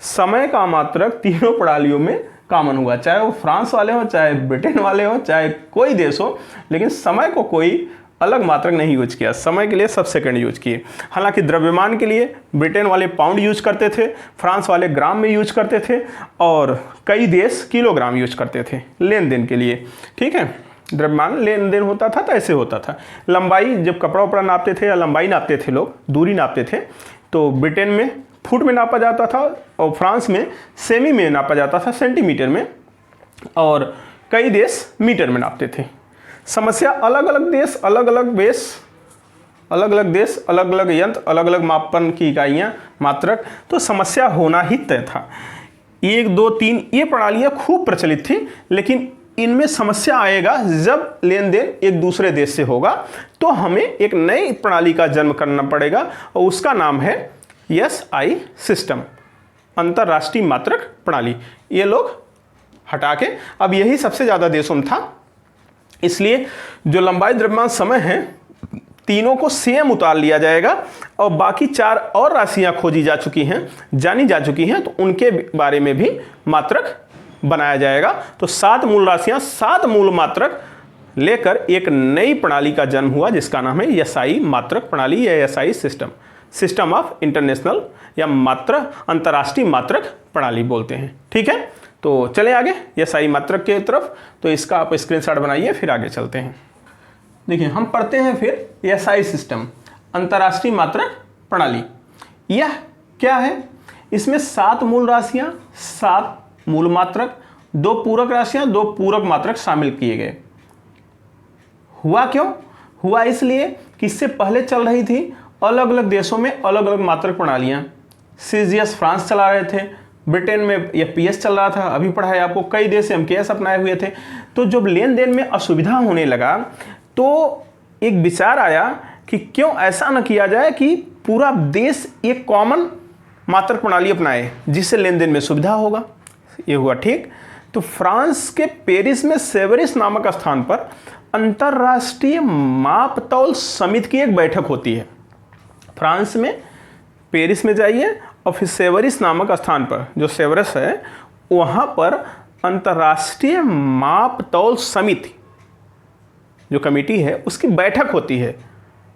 समय का मात्रक तीनों प्रणालियों में कॉमन हुआ, चाहे वो फ्रांस वाले हो, चाहे ब्रिटेन वाले हो, चाहे कोई देश हो, लेकिन समय को कोई अलग मात्रक नहीं यूज किया। समय के लिए सब सेकंड यूज किए। हालांकि द्रव्यमान के लिए ब्रिटेन वाले पाउंड यूज करते थे, फ्रांस वाले ग्राम में यूज करते थे, और कई देश किलोग्राम यूज करते थे लेन देन के लिए। ठीक है, द्रव्यमान लेन देन होता था तो ऐसे होता था। लंबाई जब कपड़ा उपड़ा नापते थे या लंबाई नापते थे लोग, दूरी नापते थे, तो ब्रिटेन में फुट में नापा जाता था और फ्रांस में सेमी में नापा जाता था, सेंटीमीटर में, और कई देश मीटर में नापते थे। समस्या, अलग अलग देश, अलग अलग बेस, अलग अलग देश, अलग अलग यंत्र, अलग अलग मापन की इकाइयाँ, मात्रक, तो समस्या होना ही तय था। 1, 2, 3 ये प्रणालियाँ खूब प्रचलित थी, लेकिन इनमें समस्या आएगा जब लेन देन एक दूसरे देश से होगा, तो हमें एक नई प्रणाली का जन्म करना पड़ेगा, और उसका नाम है एसआई सिस्टम, अंतरराष्ट्रीय मात्रक प्रणाली। ये लोग हटा के, अब यही सबसे ज़्यादा देशों में था, इसलिए जो लंबाई, द्रव्यमान, समय है, तीनों को सेम उतार लिया जाएगा और बाकी 4 और राशियां खोजी जा चुकी हैं, जानी जा चुकी हैं, तो उनके बारे में भी मात्रक बनाया जाएगा। तो 7 मूल राशियां, 7 मूल मात्रक लेकर एक नई प्रणाली का जन्म हुआ जिसका नाम है एसआई मात्रक प्रणाली या SI system, system of international या अंतर्राष्ट्रीय मात्रक प्रणाली बोलते हैं। ठीक है, तो चले आगे एसआई मात्रक के तरफ। तो इसका आप स्क्रीनशॉट बनाइए, फिर आगे चलते हैं। देखिए, हम पढ़ते हैं फिर एसआई सिस्टम, अंतर्राष्ट्रीय मात्रक प्रणाली। यह क्या है? इसमें 7 मूल राशियां, 7 मूल मात्रक, 2 पूरक राशियां, 2 पूरक मात्रक शामिल किए गए। हुआ क्यों? हुआ इसलिए कि इससे पहले चल रही थी अलग अलग देशों में अलग अलग मात्रक प्रणालियां। सीजीएस फ्रांस चला रहे थे, ब्रिटेन में एफपीएस चल रहा था, अभी पढ़ा है आपको, कई देश एमकेएस अपनाए हुए थे। तो जब लेन देन में असुविधा होने लगा तो एक विचार आया कि क्यों ऐसा न किया जाए कि पूरा देश एक कॉमन मात्रक प्रणाली अपनाए जिससे लेन देन में सुविधा होगा। ये हुआ ठीक। तो फ्रांस के पेरिस में सेवरिस नामक स्थान पर अंतर्राष्ट्रीय मापतौल समिति की एक बैठक होती है। फ्रांस में पेरिस में जाइए और फिर सेवरिस नामक स्थान पर, जो सेवरिस है, वहाँ पर अंतर्राष्ट्रीय मापतौल समिति जो कमेटी है उसकी बैठक होती है।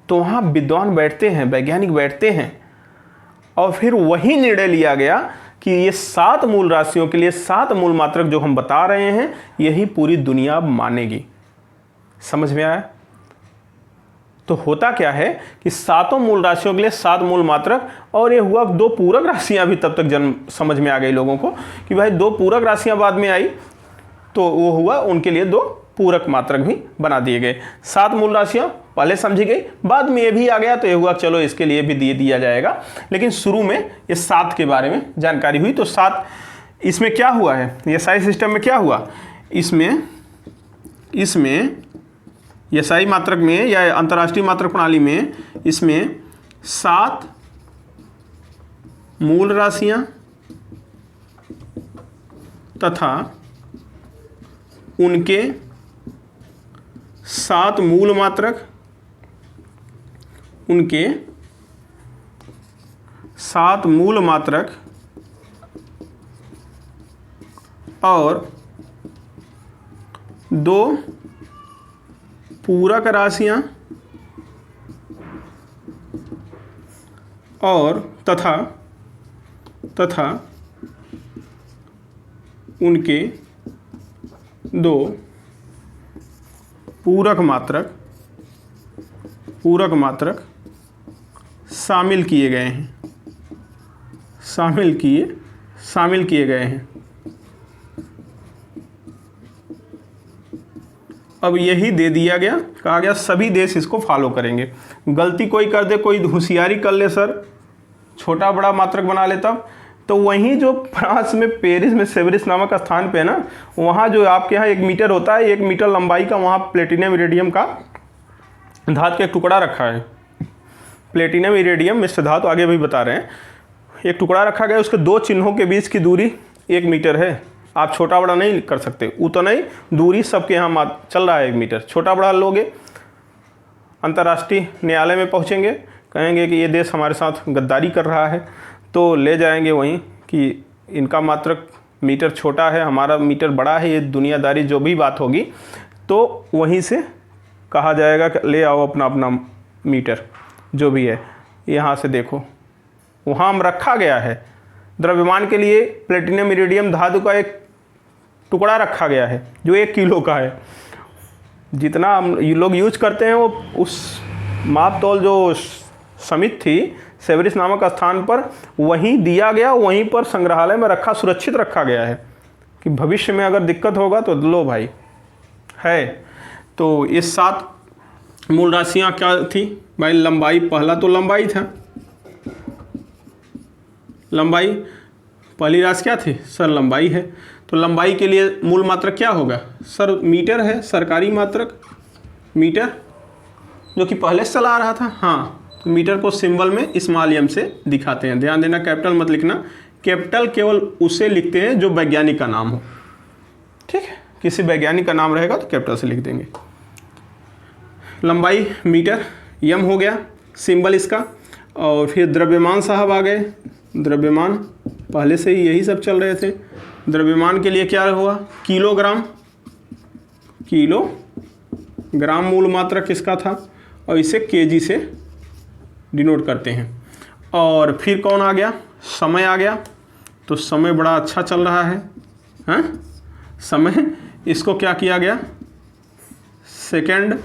तो वहाँ विद्वान बैठते हैं, वैज्ञानिक बैठते हैं और फिर वही निर्णय लिया गया कि ये 7 मूल राशियों के लिए 7 मूल मात्रक जो हम बता रहे हैं यही पूरी दुनिया मानेगी। समझ में आया? तो होता क्या है कि 7 मूल राशियों के लिए 7 मूल मात्रक, और ये हुआ 2 पूरक राशियां भी तब तक जन्म समझ में आ गई लोगों को कि भाई 2 पूरक राशियां बाद में आई, तो वो हुआ उनके लिए 2 पूरक मात्रक भी बना दिए गए। 7 मूल राशियां पहले समझी गई, बाद में ये भी आ गया तो ये हुआ चलो इसके लिए भी दिया जाएगा, लेकिन शुरू में ये 7 के बारे में जानकारी हुई। तो 7 इसमें क्या हुआ है, एसआई सिस्टम में क्या हुआ, इसमें एसआई मात्रक में या अंतर्राष्ट्रीय मात्रक प्रणाली में इसमें 7 मूल राशियां तथा उनके 7 मूल मात्रक, उनके 7 मूल मात्रक और 2 पूरक राशियां और तथा उनके 2 पूरक मात्रक शामिल किए गए हैं, शामिल किए गए हैं। अब यही दे दिया गया, कहा गया सभी देश इसको फॉलो करेंगे। गलती कोई कर दे, कोई होशियारी कर ले सर, छोटा बड़ा मात्रक बना ले, तब तो वहीं जो फ्रांस में पेरिस में सेवरिस नामक स्थान पे है ना, वहाँ जो आपके यहाँ 1 मीटर होता है, 1 मीटर लंबाई का वहाँ प्लेटिनम इरेडियम का धातु का एक टुकड़ा रखा है। प्लेटिनम इरेडियम मिश्र धातु आगे भी बता रहे हैं, एक टुकड़ा रखा गया, उसके 2 चिन्हों के बीच की दूरी 1 मीटर है। आप छोटा बड़ा नहीं कर सकते, उतना ही दूरी सबके यहाँ चल रहा है 1 मीटर। छोटा बड़ा लोगे अंतर्राष्ट्रीय न्यायालय में पहुँचेंगे, कहेंगे कि ये देश हमारे साथ गद्दारी कर रहा है, तो ले जाएंगे वहीं कि इनका मात्रक मीटर छोटा है, हमारा मीटर बड़ा है, ये दुनियादारी जो भी बात होगी, तो वहीं से कहा जाएगा कि ले आओ अपना अपना मीटर जो भी है, यहाँ से देखो वहाँ हम रखा गया है। द्रव्यमान के लिए प्लेटिनम इरिडियम धातु का एक टुकड़ा रखा गया है जो 1 किलो का है। जितना हम लोग यूज करते हैं वो उस मापतौल जो समिति थी सेवरिस नामक स्थान पर वहीं दिया गया, वहीं पर संग्रहालय में रखा, सुरक्षित रखा गया है कि भविष्य में अगर दिक्कत होगा तो लो भाई है। तो ये 7 मूल राशियाँ क्या थी भाई? लंबाई, पहला तो लंबाई था, लंबाई पहली राशि क्या थी सर? लंबाई है। तो लंबाई के लिए मूल मात्रक क्या होगा सर? मीटर है, सरकारी मात्रक मीटर, जो कि पहले से चला आ रहा था। हाँ, तो मीटर को सिंबल में स्मॉल एम से दिखाते हैं, ध्यान देना, कैपिटल मत लिखना। कैपिटल केवल उसे लिखते हैं जो वैज्ञानिक का नाम हो, ठीक है? किसी वैज्ञानिक का नाम रहेगा तो कैपिटल से लिख देंगे। लंबाई मीटर, यम हो गया सिंबल इसका। और फिर द्रव्यमान साहब आ गए। द्रव्यमान पहले से ही यही सब चल रहे थे। द्रव्यमान के लिए क्या हुआ, किलोग्राम। किलोग्राम मूल मात्रा किसका था, और इसे केजी से डिनोट करते हैं। और फिर कौन आ गया, समय आ गया। तो समय बड़ा अच्छा चल रहा है, हाँ समय, इसको क्या किया गया, सेकंड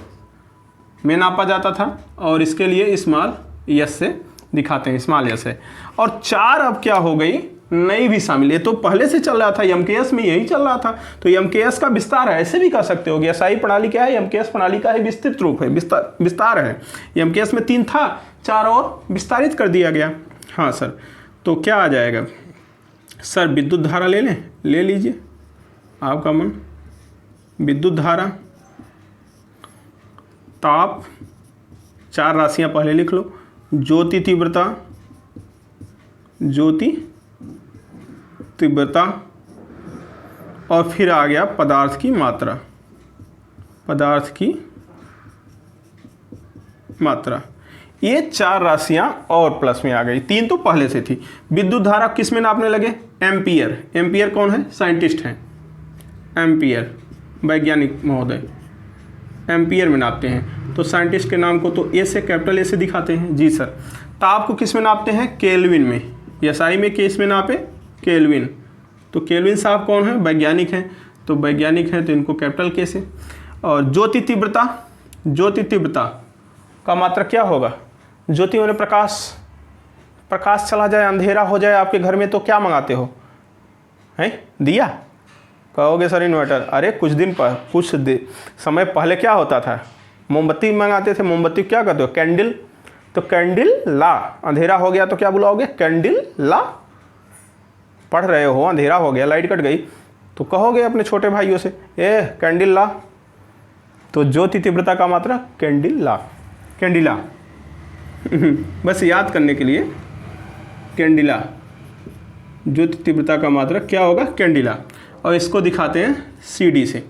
में नापा जाता था, और इसके लिए स्मॉल यस से दिखाते हैं, स्मॉल यस है। और 4 अब क्या हो गई, नई भी शामिल। ये तो पहले से चल रहा था, एमकेएस में यही चल रहा था। तो एमकेएस का विस्तार है, ऐसे भी कह सकते हो कि एसआई प्रणाली क्या है, एमकेएस प्रणाली का ही विस्तृत रूप है, विस्तार है। एमकेएस में 3 था, 4 और विस्तारित कर दिया गया। हाँ सर, तो क्या आ जाएगा सर, विद्युत धारा ले लें, ले लीजिए आपका मन। विद्युत धारा, ताप, 4 राशियां पहले लिख लो। ज्योति तीव्रता, ज्योति तीव्रता, और फिर आ गया पदार्थ की मात्रा, पदार्थ की मात्रा। ये 4 राशियां और प्लस में आ गई, 3 तो पहले से थी। विद्युत धारा किस में नापने लगे, एम्पियर। एम्पियर कौन है, साइंटिस्ट हैं, एम्पियर वैज्ञानिक महोदय एम्पियर में नापते हैं। तो साइंटिस्ट के नाम को तो ए से, कैपिटल ए से दिखाते हैं। जी सर। ताप को किस में नापते हैं, केल्विन में। एसआई में किस में नापे, केल्विन। तो केल्विन साहब कौन है, वैज्ञानिक हैं। तो वैज्ञानिक हैं तो इनको कैपिटल के से। और ज्योति तीव्रता, ज्योति तीव्रता का मात्रा क्या होगा, ज्योति मैंने प्रकाश, प्रकाश चला जाए, अंधेरा हो जाए आपके घर में तो क्या मंगाते हो, हैं दिया, कहोगे सर इन्वर्टर। अरे कुछ समय पहले क्या होता था, मोमबत्ती मंगाते थे। मोमबत्ती क्या कहते हो, कैंडल। तो कैंडल ला, अंधेरा हो गया तो क्या बुलाओगे, कैंडल ला। पढ़ रहे हो, अंधेरा हो गया, लाइट कट गई, तो कहोगे अपने छोटे भाइयों से, ए कैंडल ला। तो ज्योति तीव्रता का मात्रा कैंडल ला, कैंडिला बस याद करने के लिए, कैंडिला। ज्योति तीव्रता का मात्रा क्या होगा, कैंडिला। और इसको दिखाते हैं सीडी से,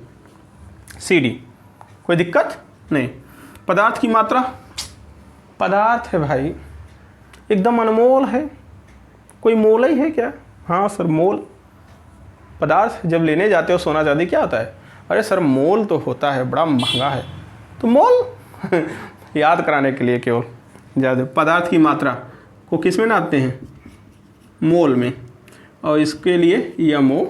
सीडी। कोई दिक्कत नहीं। पदार्थ की मात्रा, पदार्थ है भाई, एकदम अनमोल है। कोई मोल ही है क्या, हाँ सर मोल। पदार्थ जब लेने जाते हो सोना चांदी क्या होता है, अरे सर मोल तो होता है, बड़ा महंगा है। तो मोल याद कराने के लिए केवल ज़्यादा। पदार्थ की मात्रा को किस में नापते हैं, मोल में। और इसके लिए यमओ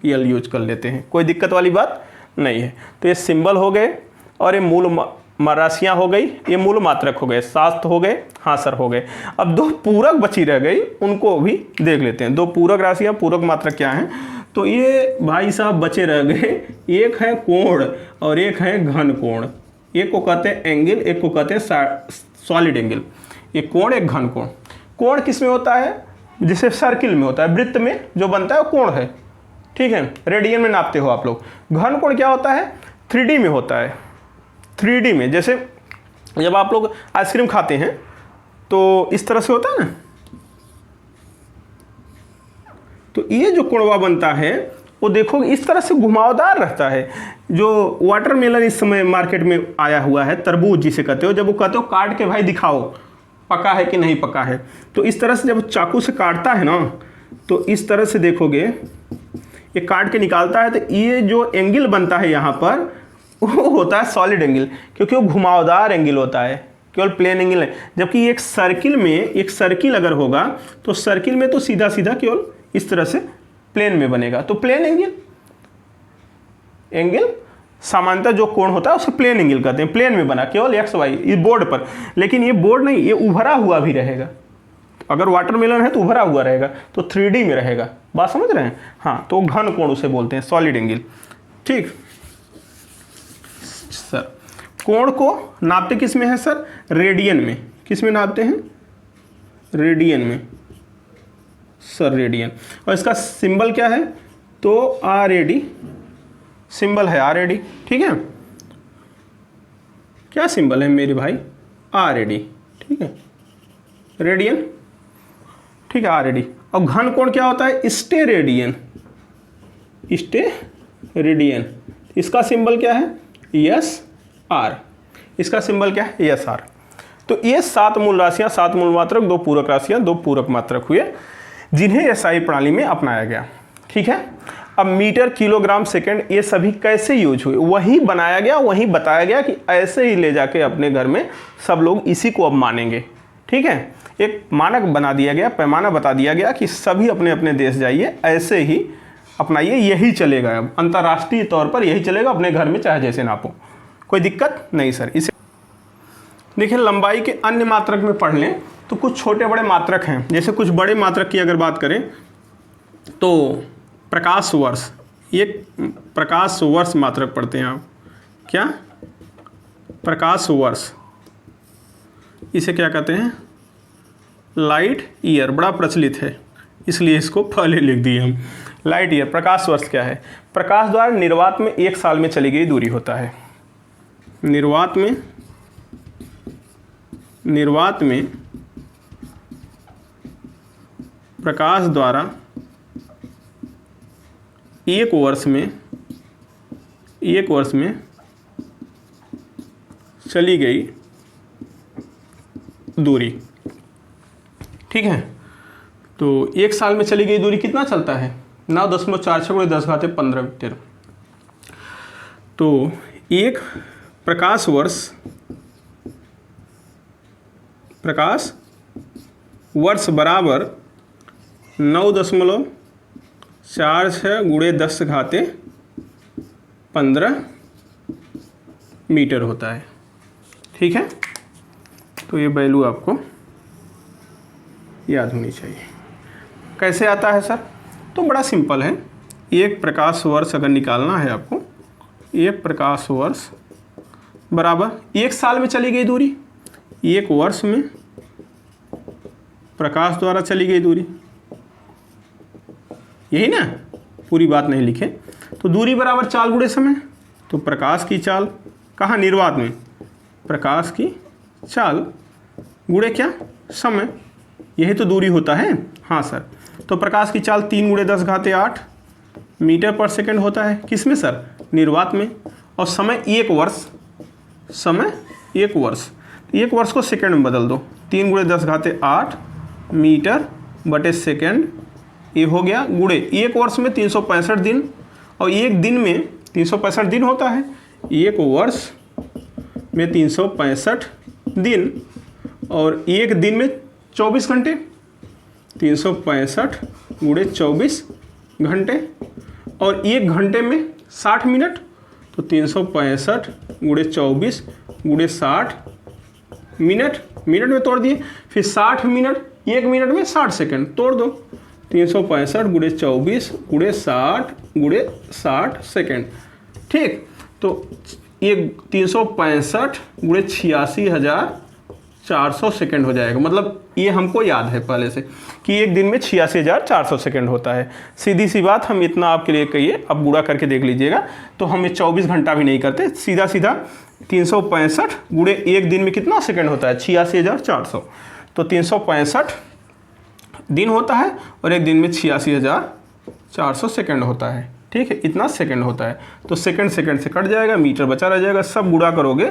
यल यूज कर लेते हैं, कोई दिक्कत वाली बात नहीं है। तो ये सिंबल हो गए, और ये मूल राशियाँ हो गई, ये मूल मात्रक हो गए, शास्त्र हो गए, हाँ सर हो गए। अब 2 पूरक बची रह गई, उनको भी देख लेते हैं। 2 पूरक राशियाँ, पूरक मात्रक क्या हैं। तो ये भाई साहब बचे रह गए, एक है कोण और एक है घन कोण। एक को कहते हैं एंगल, एक को कहते हैं सॉलिड एंगल। ये कोण, एक घन कोण। कोण किस में होता है, जिसे सर्किल में होता है, वृत्त में जो बनता है वो कोण है, ठीक है। रेडियन में नापते हो आप लोग। घन कोण क्या होता है, 3D में होता है। 3D में, जैसे जब आप लोग आइसक्रीम खाते हैं तो इस तरह से होता है ना, तो ये जो कोणवा बनता है वो देखो इस तरह से घुमावदार रहता है। जो वाटरमेलन इस समय मार्केट में आया हुआ है, तरबूज जिसे कहते हो, जब वो कहते हो काट के भाई दिखाओ पका है कि नहीं पका है, तो इस तरह से जब चाकू से काटता है ना, तो इस तरह से देखोगे ये काट के निकालता है, तो ये जो एंगल बनता है यहाँ पर वो होता है सॉलिड एंगल, क्योंकि वो घुमावदार एंगल होता है, केवल प्लेन एंगल है। जबकि एक सर्किल में, एक सर्किल अगर होगा तो सर्किल में तो सीधा सीधा केवल इस तरह से प्लेन में बनेगा। तो प्लेन एंगल, एंगल सामान्यतः जो कोण होता है उसे प्लेन एंगल कहते हैं। प्लेन में बना केवल एक्स वाई इस बोर्ड पर, लेकिन ये बोर्ड नहीं, ये उभरा हुआ भी रहेगा। अगर वाटरमेलन है तो उभरा हुआ रहेगा, तो 3D में रहेगा। बात समझ रहे हैं, हाँ। तो घन कोण उसे बोलते हैं, सॉलिड एंगल, ठीक सर। कोण को नापते किस में है सर, रेडियन में। किस में नापते हैं, रेडियन में सर, रेडियन। और इसका सिंबल क्या है, तो RAD सिंबल है, RAD, ठीक है। क्या सिंबल है मेरे भाई, RAD, ठीक है, रेडियन, ठीक है, RAD। और घन कोण क्या होता है, स्टेरेडियन, स्टेरेडियन। इसका सिंबल क्या है, SR। इसका सिंबल क्या है, SR। तो ये 7 मूल राशियाँ, 7 मूल मात्रक, 2 पूरक राशियाँ, 2 पूरक मात्रक हुए जिन्हें एसआई प्रणाली में अपनाया गया। ठीक है, अब मीटर, किलोग्राम, सेकंड ये सभी कैसे यूज हुए वही बनाया गया, वही बताया गया कि ऐसे ही ले जाके अपने घर में सब लोग इसी को अब मानेंगे। ठीक है, एक मानक बना दिया गया, पैमाना बता दिया गया कि सभी अपने अपने देश जाइए, ऐसे ही अपनाइए, यही चलेगा। अब अंतर्राष्ट्रीय तौर पर यही चलेगा, अपने घर में चाहे जैसे नापो, कोई दिक्कत नहीं सर। इसे देखिए, लंबाई के अन्य मात्रक में पढ़ लें तो कुछ छोटे बड़े मात्रक हैं। जैसे कुछ बड़े मात्रक की अगर बात करें तो प्रकाश वर्ष, ये प्रकाश वर्ष मात्रक पढ़ते हैं आप। क्या? प्रकाश वर्ष, इसे क्या कहते हैं? लाइट ईयर, बड़ा प्रचलित है इसलिए इसको पहले लिख दिए हम। लाइट ईयर, प्रकाश वर्ष क्या है? प्रकाश द्वारा निर्वात में 1 साल में चली गई दूरी होता है। निर्वात में प्रकाश द्वारा 1 वर्ष में चली गई दूरी। ठीक है, तो 1 साल में चली गई दूरी कितना चलता है? 9.46 × 10⁻15 मीटर। तो एक प्रकाश वर्ष बराबर 9.46 × 10⁻15 मीटर होता है। ठीक है, तो ये वैल्यू आपको याद होनी चाहिए। कैसे आता है सर? तो बड़ा सिंपल है। एक प्रकाश वर्ष अगर निकालना है आपको, एक प्रकाश वर्ष बराबर 1 साल में चली गई दूरी, 1 वर्ष में प्रकाश द्वारा चली गई दूरी, यही ना, पूरी बात नहीं लिखे। तो दूरी बराबर चाल गुणे समय, तो प्रकाश की चाल कहाँ? निर्वात में प्रकाश की चाल गुणे क्या? समय, यही तो दूरी होता है। हाँ सर, तो प्रकाश की चाल 3 × 10⁸ मीटर पर सेकंड होता है। किस में सर? निर्वात में। और समय 1 वर्ष, समय 1 वर्ष, 1 वर्ष को सेकंड में बदल दो, 3 × 10⁸ मीटर बटे सेकंड, ये हो गया गुणे 1 वर्ष में 365 दिन, और एक दिन में 365 दिन होता है, 1 वर्ष में 365 दिन, और एक दिन में 24 घंटे, 365 × 24 घंटे, और 1 घंटे में 60 मिनट, तो 365 × 24 × 60 मिनट, मिनट में तोड़ दिए, फिर 60 मिनट, 1 मिनट में 60 सेकंड, तोड़ दो, 365 × 24 × 60 × 60 सेकंड। ठीक, तो ये 365 × 86,400 सेकंड हो जाएगा। मतलब ये हमको याद है पहले से कि एक दिन में 86,400 सेकंड होता है। सीधी सी बात, हम इतना आपके लिए कहिए, अब गुणा करके देख लीजिएगा, तो हम ये 24 घंटा भी नहीं करते, सीधा सीधा 365 × एक दिन में कितना सेकंड होता है? 86,400। तो 365 दिन होता है और एक दिन में 86,400 सेकंड होता है। ठीक है, इतना सेकंड होता है। तो सेकंड सेकंड से कट जाएगा, मीटर बचा रह जाएगा, सब गुणा करोगे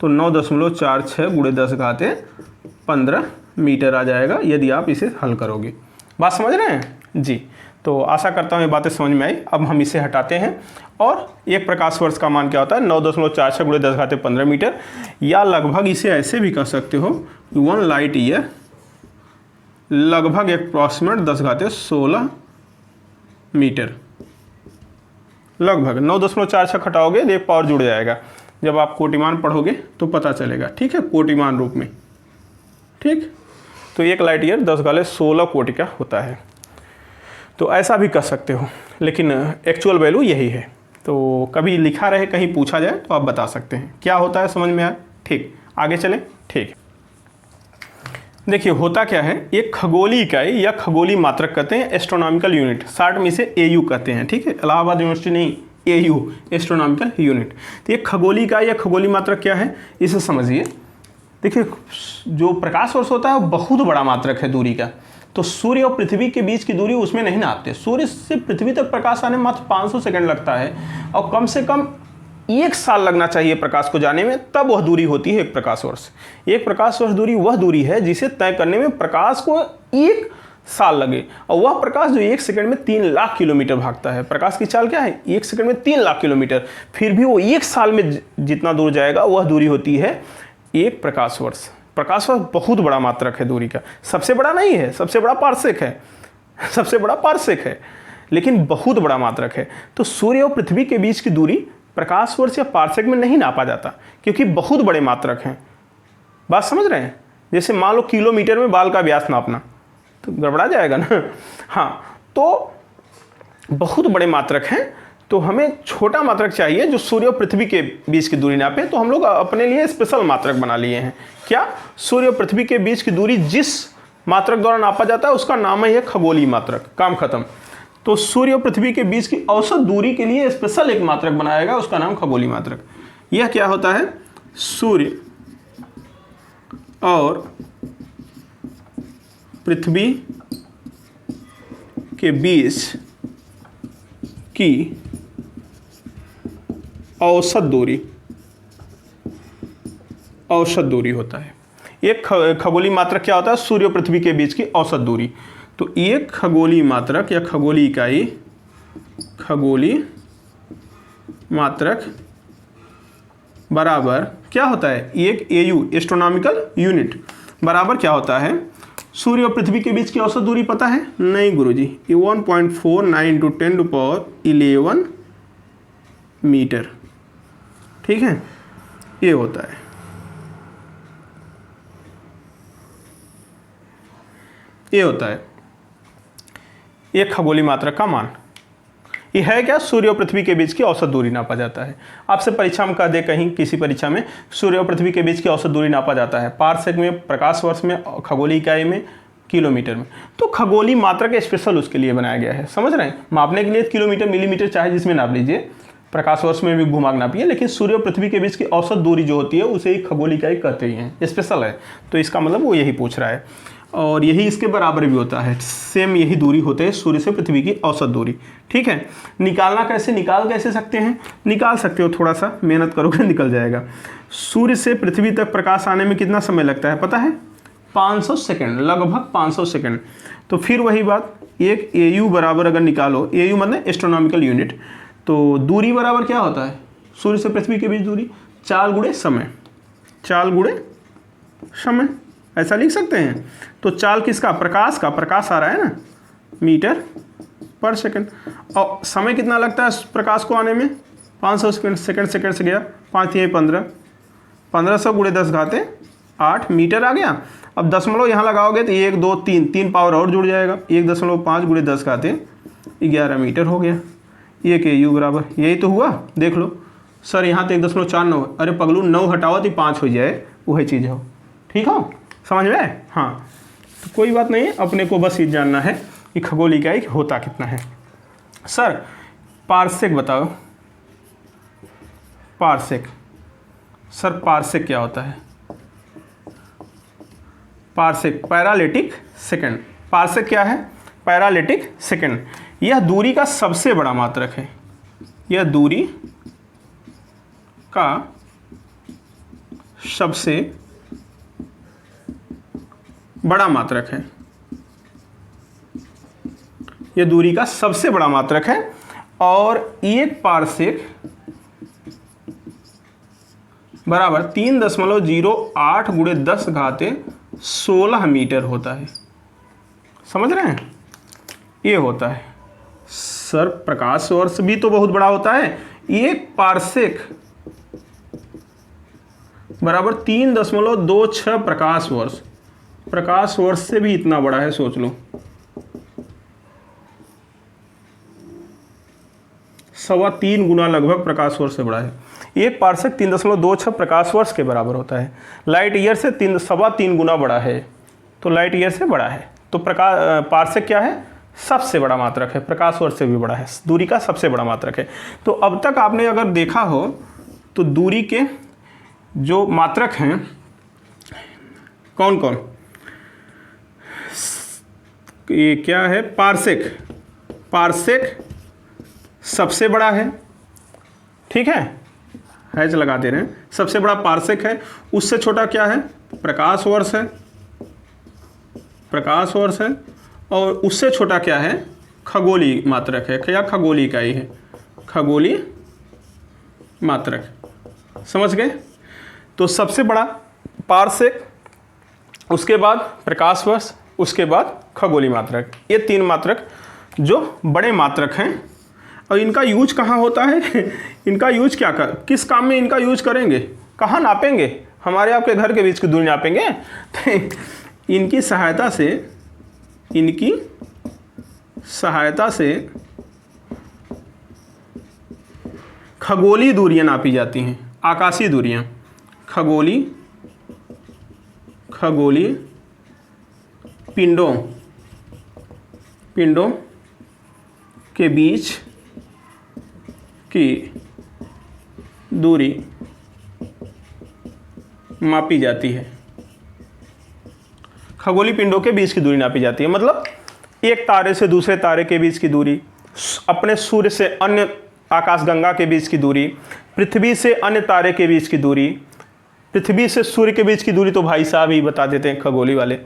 तो 9.46 × 10⁻15 मीटर आ जाएगा, यदि आप इसे हल करोगे। बात समझ रहे हैं जी? तो आशा करता हूँ ये बातें समझ में आई। अब हम इसे हटाते हैं, और एक प्रकाश वर्ष का मान क्या होता है? 9.46 × 10⁻15 मीटर, या लगभग इसे ऐसे भी कह सकते हो, 1 लाइट ईयर लगभग अप्रॉक्सीमेट 10⁻16 मीटर। लगभग 9.46 घटाओगे, एक पावर जुड़ जाएगा। जब आप कोटिमान पढ़ोगे तो पता चलेगा। ठीक है, कोटिमान रूप में। ठीक, तो 1 लाइट ईयर 10⁻16 कोटि का होता है। तो ऐसा भी कर सकते हो, लेकिन एक्चुअल वैल्यू यही है। तो कभी लिखा रहे, कहीं पूछा जाए तो आप बता सकते हैं क्या होता है, समझ में आया? ठीक, आगे चलें। ठीक, देखिए होता क्या है, एक खगोलीय इकाई या खगोलीय मात्रक कहते हैं, एस्ट्रोनॉमिकल यूनिट, शॉर्ट में इसे एयू कहते हैं। ठीक है, इलाहाबाद यूनिवर्सिटी नहीं, एयू, एस्ट्रोनॉमिकल यूनिट। तो ये खगोलीय इकाई या खगोलीय मात्रक क्या है, इसे समझिए। देखिए, जो प्रकाश वर्ष होता है वो बहुत बड़ा मात्रक है दूरी का। तो सूर्य और पृथ्वी के बीच की दूरी उसमें नहीं नापते। सूर्य से पृथ्वी तक प्रकाश आने में मात्र 500 सेकंड लगता है, और कम से कम 1 साल लगना चाहिए प्रकाश को जाने में, तब वह दूरी होती है 1 प्रकाश वर्ष। 1 प्रकाश वर्ष दूरी वह दूरी है जिसे तय करने में प्रकाश को 1 साल लगे, और वह प्रकाश जो 1 सेकंड में 3 लाख किलोमीटर भागता है। प्रकाश की चाल क्या है? 1 सेकंड में 3 लाख किलोमीटर, फिर भी वो 1 साल में जितना दूर जाएगा वह दूरी होती है 1 प्रकाश वर्ष। प्रकाश वर्ष बहुत बड़ा मात्रक है दूरी का, सबसे बड़ा नहीं है, सबसे बड़ा पारसेक है, सबसे बड़ा पारसेक है, लेकिन बहुत बड़ा मात्रक है। तो सूर्य और पृथ्वी के बीच की दूरी प्रकाश वर्ष या पारसेक में नहीं नापा जाता, क्योंकि बहुत बड़े मात्रक हैं। बात समझ रहे हैं? जैसे मान लो किलोमीटर में बाल का व्यास नापना, तो गड़बड़ा जाएगा ना। हाँ, तो बहुत बड़े मात्रक हैं, तो हमें छोटा मात्रक चाहिए जो सूर्य और पृथ्वी के बीच की दूरी नापे। तो हम लोग अपने लिए स्पेशल मात्रक बना लिए हैं। क्या? सूर्य और पृथ्वी के बीच की दूरी जिस मात्रक द्वारा नापा जाता है उसका नाम है खगोलीय मात्रक। काम खत्म। तो सूर्य और पृथ्वी के बीच की औसत दूरी के लिए स्पेशल एक मात्रक बनाएगा, उसका नाम खगोलीय मात्रक। यह क्या होता है? सूर्य और पृथ्वी के बीच की औसत दूरी, औसत दूरी होता है। एक खगोलीय मात्रक क्या होता है? सूर्य और पृथ्वी के बीच की औसत दूरी। तो एक खगोलीय मात्रक या खगोलीय इकाई, खगोलीय मात्रक बराबर क्या होता है? एक AU, एस्ट्रोनॉमिकल यूनिट, बराबर क्या होता है? सूर्य और पृथ्वी के बीच की औसत दूरी पता है? नहीं गुरुजी, 1.49 × 10⁻11 मीटर। ठीक है, ये होता है। ये होता है एक खगोलीय मात्रक का मान। ये है क्या? सूर्य और पृथ्वी के बीच की औसत दूरी नापा जाता है। आपसे परीक्षा में कह दे कहीं किसी परीक्षा में सूर्य और पृथ्वी के बीच की औसत दूरी नापा जाता है, पारसेक में, प्रकाश वर्ष में, खगोलीय इकाई में, किलोमीटर में। तो खगोलीय मात्रक स्पेशल उसके लिए बनाया गया है। समझ रहे हैं? मापने के लिए किलोमीटर, मिलीमीटर चाहे जिसमें नाप लीजिए, प्रकाश वर्ष में भी घुमा नापिए, लेकिन सूर्य और पृथ्वी के बीच की औसत दूरी जो होती है उसे ही खगोलीय इकाई कहते ही हैं, स्पेशल है। तो इसका मतलब वो यही पूछ रहा है, और यही इसके बराबर भी होता है। सेम यही दूरी होते हैं सूर्य से पृथ्वी की औसत दूरी। ठीक है, निकालना कैसे? निकाल कैसे सकते हैं? निकाल सकते हो, थोड़ा सा मेहनत करोगे निकल जाएगा। सूर्य से पृथ्वी तक प्रकाश आने में कितना समय लगता है पता है? 500 सेकेंड, लगभग 500 सेकेंड। तो फिर वही बात, एक AU बराबर अगर निकालो, AU मतलब एस्ट्रोनॉमिकल यूनिट, तो दूरी बराबर क्या होता है? सूर्य से पृथ्वी के बीच दूरी 4 गुणे समय, 4 गुणे समय, ऐसा लिख सकते हैं। तो चाल किसका? प्रकाश का, प्रकाश आ रहा है ना, मीटर पर सेकंड। और समय कितना लगता है प्रकाश को आने में? 500 सेकंड। सेकंड से गया 5 × 15, 1500 × 10⁻8 मीटर आ गया। अब दशमलव यहाँ लगाओगे तो 1 2 3 पावर और जुड़ जाएगा, 1.5 × 10⁻11 मीटर हो गया। ये AU बराबर, यही तो हुआ। देख लो सर, यहाँ तो 1.49, अरे पगलू 9 हटाओ तो 5 हो जाए, वही चीज़ हो। ठीक हो, समझ में? हाँ, तो कोई बात नहीं है, अपने को बस ये जानना है कि खगोलीय इकाई होता कितना है। सर पारसेक बताओ, पारसेक। सर पारसेक क्या होता है? Parsec paralytic second. पारसेक क्या है? Paralytic second. यह दूरी का सबसे बड़ा मात्रक है, यह दूरी का सबसे बड़ा मात्रक है, यह दूरी का सबसे बड़ा मात्रक है। और एक पारसेक बराबर 3.08 × 10⁻16 मीटर होता है। समझ रहे हैं? ये होता है। सर प्रकाश वर्ष भी तो बहुत बड़ा होता है। एक पारसेक बराबर 3.26 प्रकाश वर्ष, प्रकाश वर्ष से भी इतना बड़ा है, सोच लो। 3.25 गुना लगभग प्रकाश वर्ष से बड़ा है। एक पारसेक 3.26 प्रकाश वर्ष के बराबर होता है। लाइट ईयर से 3.25 गुना बड़ा है, तो लाइट ईयर से बड़ा है। तो पारसेक क्या है? सबसे बड़ा मात्रक है, प्रकाश वर्ष से भी बड़ा है, दूरी का सबसे बड़ा मात्रक है। तो अब तक आपने अगर देखा हो तो दूरी के जो मात्रक हैं कौन कौन? ये क्या है? पारसेक। पारसेक सबसे बड़ा है, ठीक है, हैच लगा दे रहे हैं, सबसे बड़ा पारसेक है, उससे छोटा क्या है, प्रकाश वर्ष है, प्रकाश वर्ष है, और उससे छोटा क्या है, खगोलीय मात्रक है, क्या खगोलीय इकाई है, खगोलीय मात्रक। समझ गए? तो सबसे बड़ा पारसेक, उसके बाद प्रकाश वर्ष, उसके बाद खगोलीय मात्रक, ये 3 मात्रक जो बड़े मात्रक हैं। और इनका यूज कहाँ होता है इनका यूज किस काम में इनका यूज करेंगे, कहाँ नापेंगे, हमारे आपके घर के बीच की दूरी नापेंगे तो इनकी सहायता से खगोलीय दूरियां नापी जाती हैं, आकाशीय दूरियां, खगोलीय पिंडों के बीच की दूरी मापी जाती है, खगोलीय पिंडों के बीच की दूरी नापी जाती है। मतलब एक तारे से दूसरे तारे के बीच की दूरी, अपने सूर्य से अन्य आकाशगंगा के बीच की दूरी, पृथ्वी से अन्य तारे के बीच की दूरी, पृथ्वी से सूर्य के बीच की दूरी तो भाई साहब ही बता देते हैं खगोलीय वाले,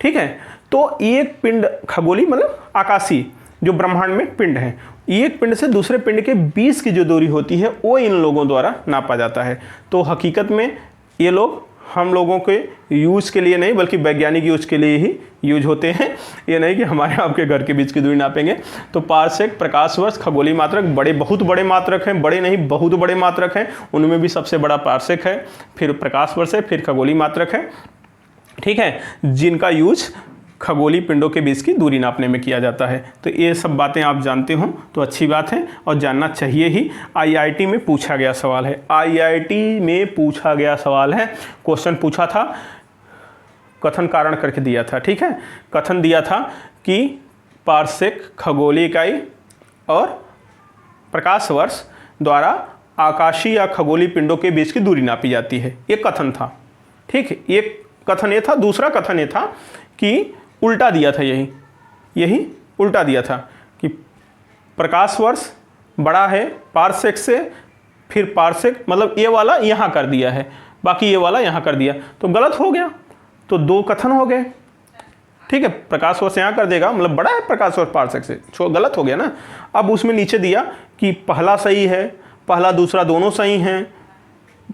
ठीक है। तो एक पिंड, खगोलीय मतलब आकाशीय, जो ब्रह्मांड में पिंड है, एक पिंड से दूसरे पिंड के बीच की जो दूरी होती है वो इन लोगों द्वारा नापा जाता है। तो हकीकत में ये लोग हम लोगों के यूज के लिए नहीं बल्कि वैज्ञानिक यूज के लिए ही यूज होते हैं, ये नहीं कि हमारे आपके घर के बीच की दूरी नापेंगे। तो पारसेक, प्रकाश वर्ष, खगोलीय मात्रक, बहुत बड़े मात्रक हैं, बड़े नहीं बहुत बड़े मात्रक हैं, उनमें भी सबसे बड़ा पारसेक है, फिर प्रकाश वर्ष है, फिर खगोलीय मात्रक है, ठीक है, जिनका यूज खगोलीय पिंडों के बीच की दूरी नापने में किया जाता है। तो ये सब बातें आप जानते हो तो अच्छी बात है और जानना चाहिए ही। आईआईटी में पूछा गया सवाल है, आईआईटी में पूछा गया सवाल है, क्वेश्चन पूछा था, कथन कारण करके दिया था, ठीक है। कथन दिया था कि पारसेक खगोलीय इकाई और प्रकाश वर्ष द्वारा आकाशीय या खगोलीय पिंडों के बीच की दूरी नापी जाती है, ये कथन था, ठीक है। एक कथन ये था। दूसरा कथन ये था कि उल्टा दिया था, यही उल्टा दिया था कि प्रकाश वर्ष बड़ा है पारसेक से, फिर पारसेक मतलब ये वाला यहाँ कर दिया है, बाकी ये वाला यहाँ कर दिया, तो गलत हो गया। तो 2 कथन हो गए, ठीक है। प्रकाश वर्ष यहाँ कर देगा मतलब बड़ा है प्रकाश वर्ष पारसेक से, गलत हो गया ना। अब उसमें नीचे दिया कि पहला सही है, पहला दूसरा दोनों सही हैं,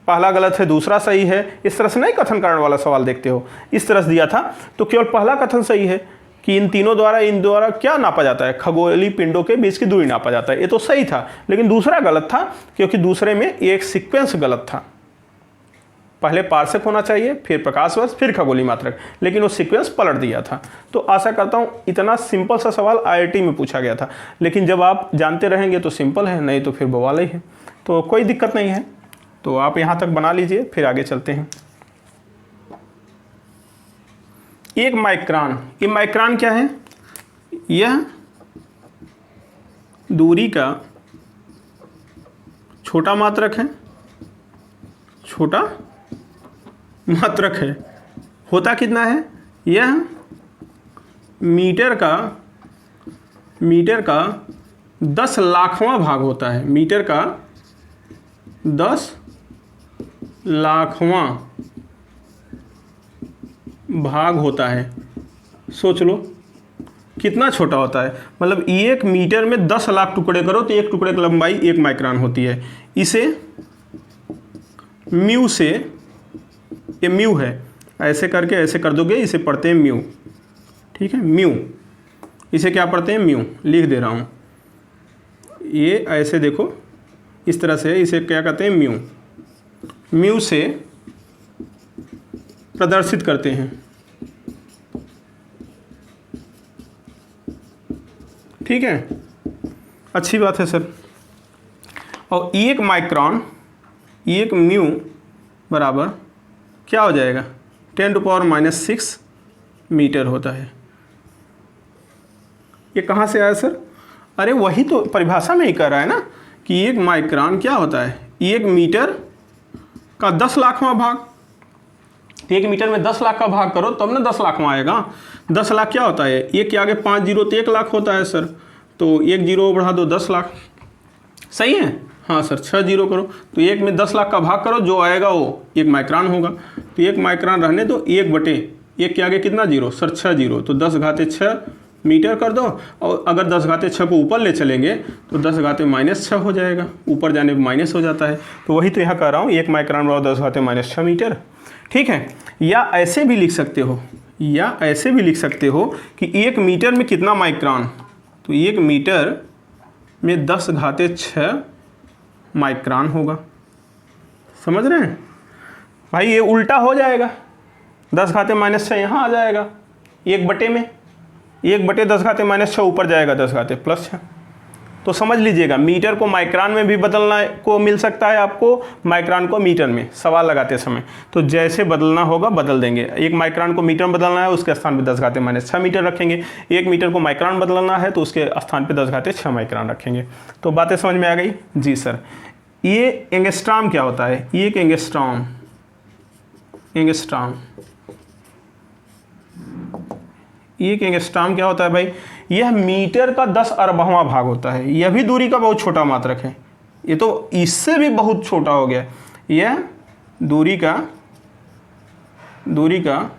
पहला गलत है दूसरा सही है, इस तरह से नहीं कथन कारण वाला सवाल देखते हो, इस तरह से दिया था। तो केवल पहला कथन सही है कि इन द्वारा क्या नापा जाता है, खगोलीय पिंडों के बीच की दूरी नापा जाता है, ये तो सही था। लेकिन दूसरा गलत था क्योंकि दूसरे में एक सीक्वेंस गलत था, पहले पारसेक होना चाहिए, फिर प्रकाश वर्ष, फिर खगोलीय मात्रक, लेकिन वो सीक्वेंस पलट दिया था। तो आशा करता हूँ इतना सिंपल सा सवाल आईआईटी में पूछा गया था, लेकिन जब आप जानते रहेंगे तो सिंपल है, नहीं तो फिर बवाल ही है। तो कोई दिक्कत नहीं है, तो आप यहाँ तक बना लीजिए, फिर आगे चलते हैं। 1 माइक्रोन, ये माइक्रोन क्या है, यह दूरी का छोटा मात्रक है, छोटा मात्रक है। होता कितना है, यह मीटर का 10 लाखवां भाग होता है, मीटर का 10 लाखवां भाग होता है। सोच लो कितना छोटा होता है, मतलब 1 मीटर में 10 लाख टुकड़े करो तो एक टुकड़े की लंबाई 1 माइक्रोन होती है। इसे म्यू से, ये म्यू है, ऐसे करके ऐसे कर दोगे, इसे पढ़ते हैं म्यू, ठीक है, म्यू, इसे क्या पढ़ते हैं, म्यू, लिख दे रहा हूँ, ये ऐसे देखो इस तरह से, इसे क्या कहते हैं, म्यू, म्यू से प्रदर्शित करते हैं, ठीक है, अच्छी बात है सर। और 1 माइक्रोन, 1 म्यू बराबर क्या हो जाएगा, 10⁻⁻⁶ मीटर होता है। ये कहाँ से आया सर, अरे वही तो परिभाषा में ही कह रहा है ना कि 1 माइक्रोन क्या होता है, 1 मीटर का 10 लाखवां भाग। 1 मीटर में 10 लाख का भाग करो तब ना 10 लाखवां आएगा। 10 लाख क्या होता है, 1 के आगे 5 जीरो तो 1 लाख होता है सर, तो 1 जीरो बढ़ा दो 10 लाख, सही है। हाँ सर 6 जीरो करो तो 1 में 10 लाख का भाग करो, जो आएगा वो 1 माइक्रोन होगा। तो 1 माइक्रोन रहने दो, 1/1 के आगे कितना जीरो सर 6 जीरो, तो 10⁻6 मीटर कर दो। और अगर 10⁻6 को ऊपर ले चलेंगे तो 10⁻6 हो जाएगा, ऊपर जाने पर माइनस हो जाता है। तो वही तो यहाँ कह रहा हूँ 1 माइक्रोन बराबर 10⁻6 मीटर। ठीक है, या ऐसे भी लिख सकते हो, या ऐसे भी लिख सकते हो कि 1 मीटर में कितना माइक्रोन, तो 1 मीटर में 10⁻6 माइक्रोन होगा। समझ रहे हैं भाई, ये उल्टा हो जाएगा, 10⁻6 यहाँ आ जाएगा 1/, में 1/10⁻6 ऊपर जाएगा 10⁻6। तो समझ लीजिएगा, मीटर को माइक्रोन में भी बदलना को मिल सकता है आपको, माइक्रोन को मीटर में सवाल लगाते समय। तो जैसे बदलना होगा बदल देंगे। 1 माइक्रोन को मीटर में बदलना है, उसके स्थान पे 10⁻6 मीटर रखेंगे। 1 मीटर को माइक्रोन बदलना है तो उसके स्थान पे 10⁻6 माइक्रोन रखेंगे। तो बातें समझ में आ गई जी सर। ये एंगस्ट्रॉम क्या होता है, ये एक एंगस्ट्रॉम एक एंगस्ट्रॉम क्या होता है भाई, यह मीटर का 10 अरबवां भाग होता है। यह भी दूरी का बहुत छोटा मात्रक है, ये तो इससे भी बहुत छोटा हो गया। यह दूरी का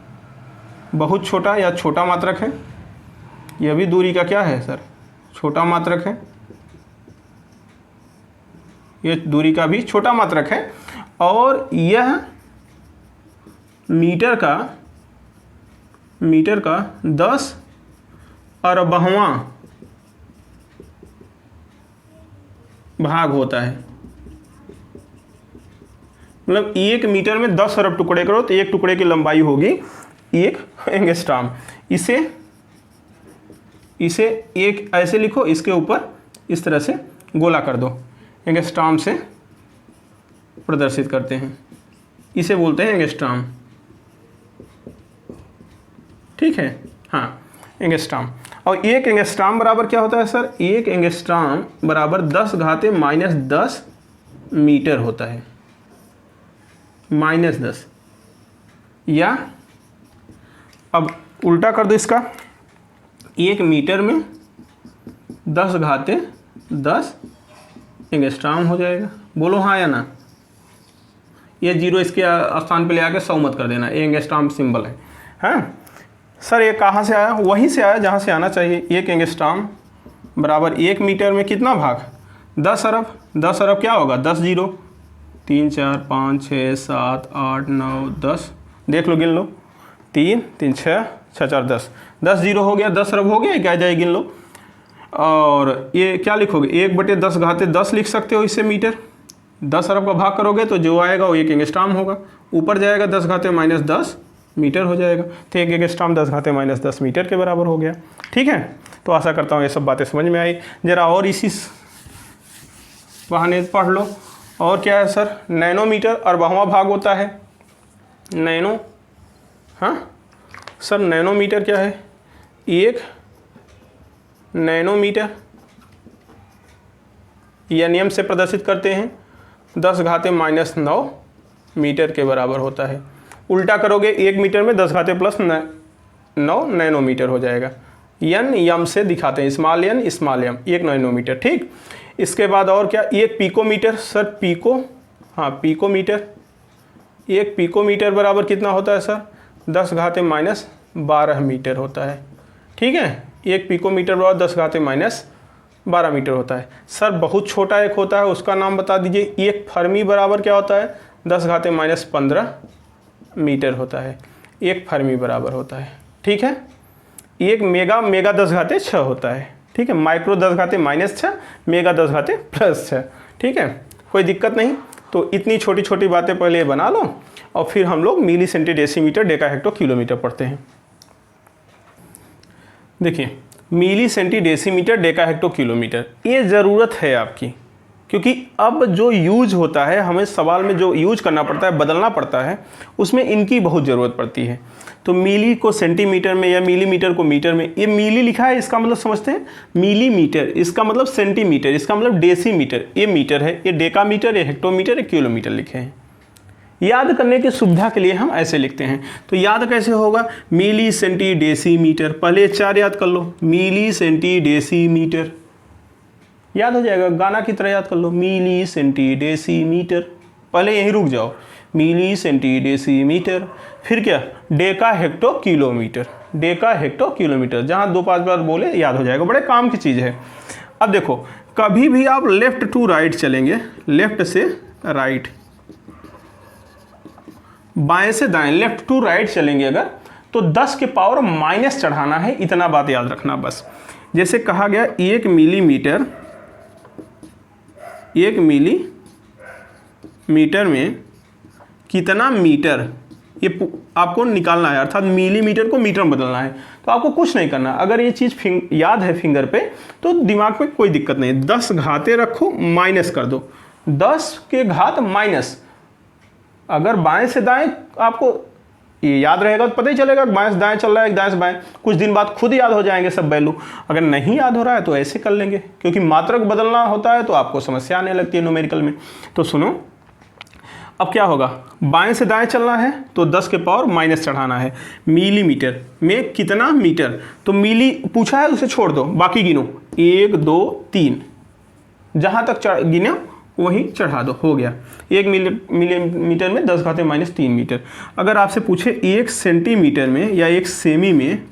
बहुत छोटा या छोटा मात्रक है। यह भी दूरी का क्या है सर, छोटा मात्रक है। यह दूरी का भी छोटा मात्रक है। और यह मीटर का 10 अरबवां भाग होता है। मतलब 1 मीटर में 10 अरब टुकड़े करो तो एक टुकड़े की लंबाई होगी 1 एंगस्ट्रॉम। इसे एक ऐसे लिखो, इसके ऊपर इस तरह से गोला कर दो, एंगस्ट्रॉम से प्रदर्शित करते हैं, इसे बोलते हैं एंगस्ट्रॉम। ठीक है, हाँ एंगस्ट्रॉम। और 1 एंगस्ट्रॉम बराबर क्या होता है सर, 1 एंगस्ट्रॉम बराबर 10⁻−10 मीटर होता है, -10। या अब उल्टा कर दो इसका, 1 मीटर में 10⁻10 एंगस्ट्रॉम हो जाएगा। बोलो हाँ या ना। ये जीरो इसके स्थान पे ले आके 100 मत कर देना, ये एंगस्ट्रॉम सिंबल है। हाँ सर, ये कहाँ से आया, वहीं से आया जहाँ से आना चाहिए। 1 एंगस्ट्रॉम बराबर 1 मीटर में कितना भाग, 10 अरब। 10 अरब क्या होगा, 10 जीरो, 3 4 5 6 7 8 9 10, देख लो गिन लो, 3 3 6 6 4 10, 10 जीरो हो गया, 10 अरब हो गया, क्या जाए गिन लो। और ये क्या लिखोगे, 1/10⁻10 लिख सकते हो इससे मीटर। 10 अरब का भाग करोगे तो जो आएगा वो 1 एंगस्ट्रॉम होगा, ऊपर जाएगा 10⁻−10 मीटर हो जाएगा। तो 1 एंगस्ट्रॉम 10⁻−10 मीटर के बराबर हो गया। ठीक है, तो आशा करता हूँ ये सब बातें समझ में आई। जरा और इसी बहाने पढ़ लो। और क्या है सर, नैनोमीटर अरबवां भाग होता है। नैनो, हाँ सर नैनोमीटर क्या है, 1 नैनोमीटर यह नियम से प्रदर्शित करते हैं 10⁻−9 मीटर के बराबर होता है। उल्टा करोगे 1 मीटर में 10⁻+9 नैनोमीटर हो जाएगा। यन यम से दिखाते हैं, स्मॉल यन स्मॉल यम, 1 नैनोमीटर। ठीक, इसके बाद और क्या, 1 पिकोमीटर सर, पिकोमीटर। 1 पिकोमीटर बराबर कितना होता है सर, 10⁻−12 मीटर होता है। ठीक है, 1 पिकोमीटर बराबर 10⁻−12 मीटर होता है। सर बहुत छोटा एक होता है, उसका नाम बता दीजिए। 1 फर्मी बराबर क्या होता है, 10⁻−15 मीटर होता है। 1 फर्मी बराबर होता है। ठीक है, 1 मेगा 10⁻6 होता है। ठीक है, माइक्रो 10⁻−6, मेगा 10⁻+6। ठीक है, कोई दिक्कत नहीं। तो इतनी छोटी छोटी बातें पहले ये बना लो और फिर हम लोग milli centi decimetre deca hecto kilometre पढ़ते हैं। देखिए, milli centi decimetre deca hecto kilometre, ये ज़रूरत है आपकी, क्योंकि अब जो यूज होता है, हमें सवाल में जो यूज करना पड़ता है, बदलना पड़ता है, उसमें इनकी बहुत ज़रूरत पड़ती है। तो मिली को सेंटीमीटर में या मिलीमीटर को मीटर में, ये मिली लिखा है, इसका मतलब समझते हैं मिलीमीटर, इसका मतलब सेंटीमीटर, इसका मतलब डेसीमीटर, ये मीटर है, ये डेकामीटर, ये हेक्टोमीटर, ये किलोमीटर लिखे हैं। याद करने की सुविधा के लिए हम ऐसे लिखते हैं। तो याद कैसे होगा, मिली सेंटी डेसीमीटर, पहले 4 याद कर लो, मिली सेंटी डेसीमीटर। याद हो जाएगा, गाना की तरह याद कर लो, मिली सेंटी डेसीमीटर, पहले यहीं रुक जाओ, मिली सेंटी डेसीमीटर, फिर क्या, Deka hecto kilometre, Deka hecto kilometre, जहाँ 2-5 बार बोले याद हो जाएगा, बड़े काम की चीज़ है। अब देखो, कभी भी आप लेफ्ट टू राइट चलेंगे, लेफ्ट से राइट, बाएं से दाएं, लेफ्ट टू राइट चलेंगे अगर, तो 10 के पावर माइनस चढ़ाना है, इतना बात याद रखना बस। जैसे कहा गया 1 मिलीमीटर, 1 मिलीमीटर में कितना मीटर, ये आपको निकालना है, अर्थात मिलीमीटर को मीटर में बदलना है। तो आपको कुछ नहीं करना, अगर ये चीज़ याद है फिंगर पे तो दिमाग में कोई दिक्कत नहीं। 10 घाते रखो, माइनस कर दो, 10 के घात माइनस, अगर बाएं से दाएं आपको ये याद रहेगा तो पता ही चलेगा बाएं से दाएं चल रहा है, दाएं से बाएं, कुछ दिन बाद खुद याद हो जाएंगे सब वैल्यू। अगर नहीं याद हो रहा है तो ऐसे कर लेंगे, क्योंकि मात्रक बदलना होता है तो आपको समस्या आने लगती है न्यूमेरिकल में। तो सुनो, अब क्या होगा, बाएं से दाएं चलना है तो 10 के पावर माइनस चढ़ाना है। मिलीमीटर में कितना मीटर, तो मिली पूछा है उसे छोड़ दो, बाकी गिनो, 1 2 3, जहां तक गिनो वही चढ़ा दो, हो गया। 1 मिलीमीटर में 10 घाते माइनस 3 मीटर। अगर आपसे पूछे 1 सेंटीमीटर में या 1 सेमी में,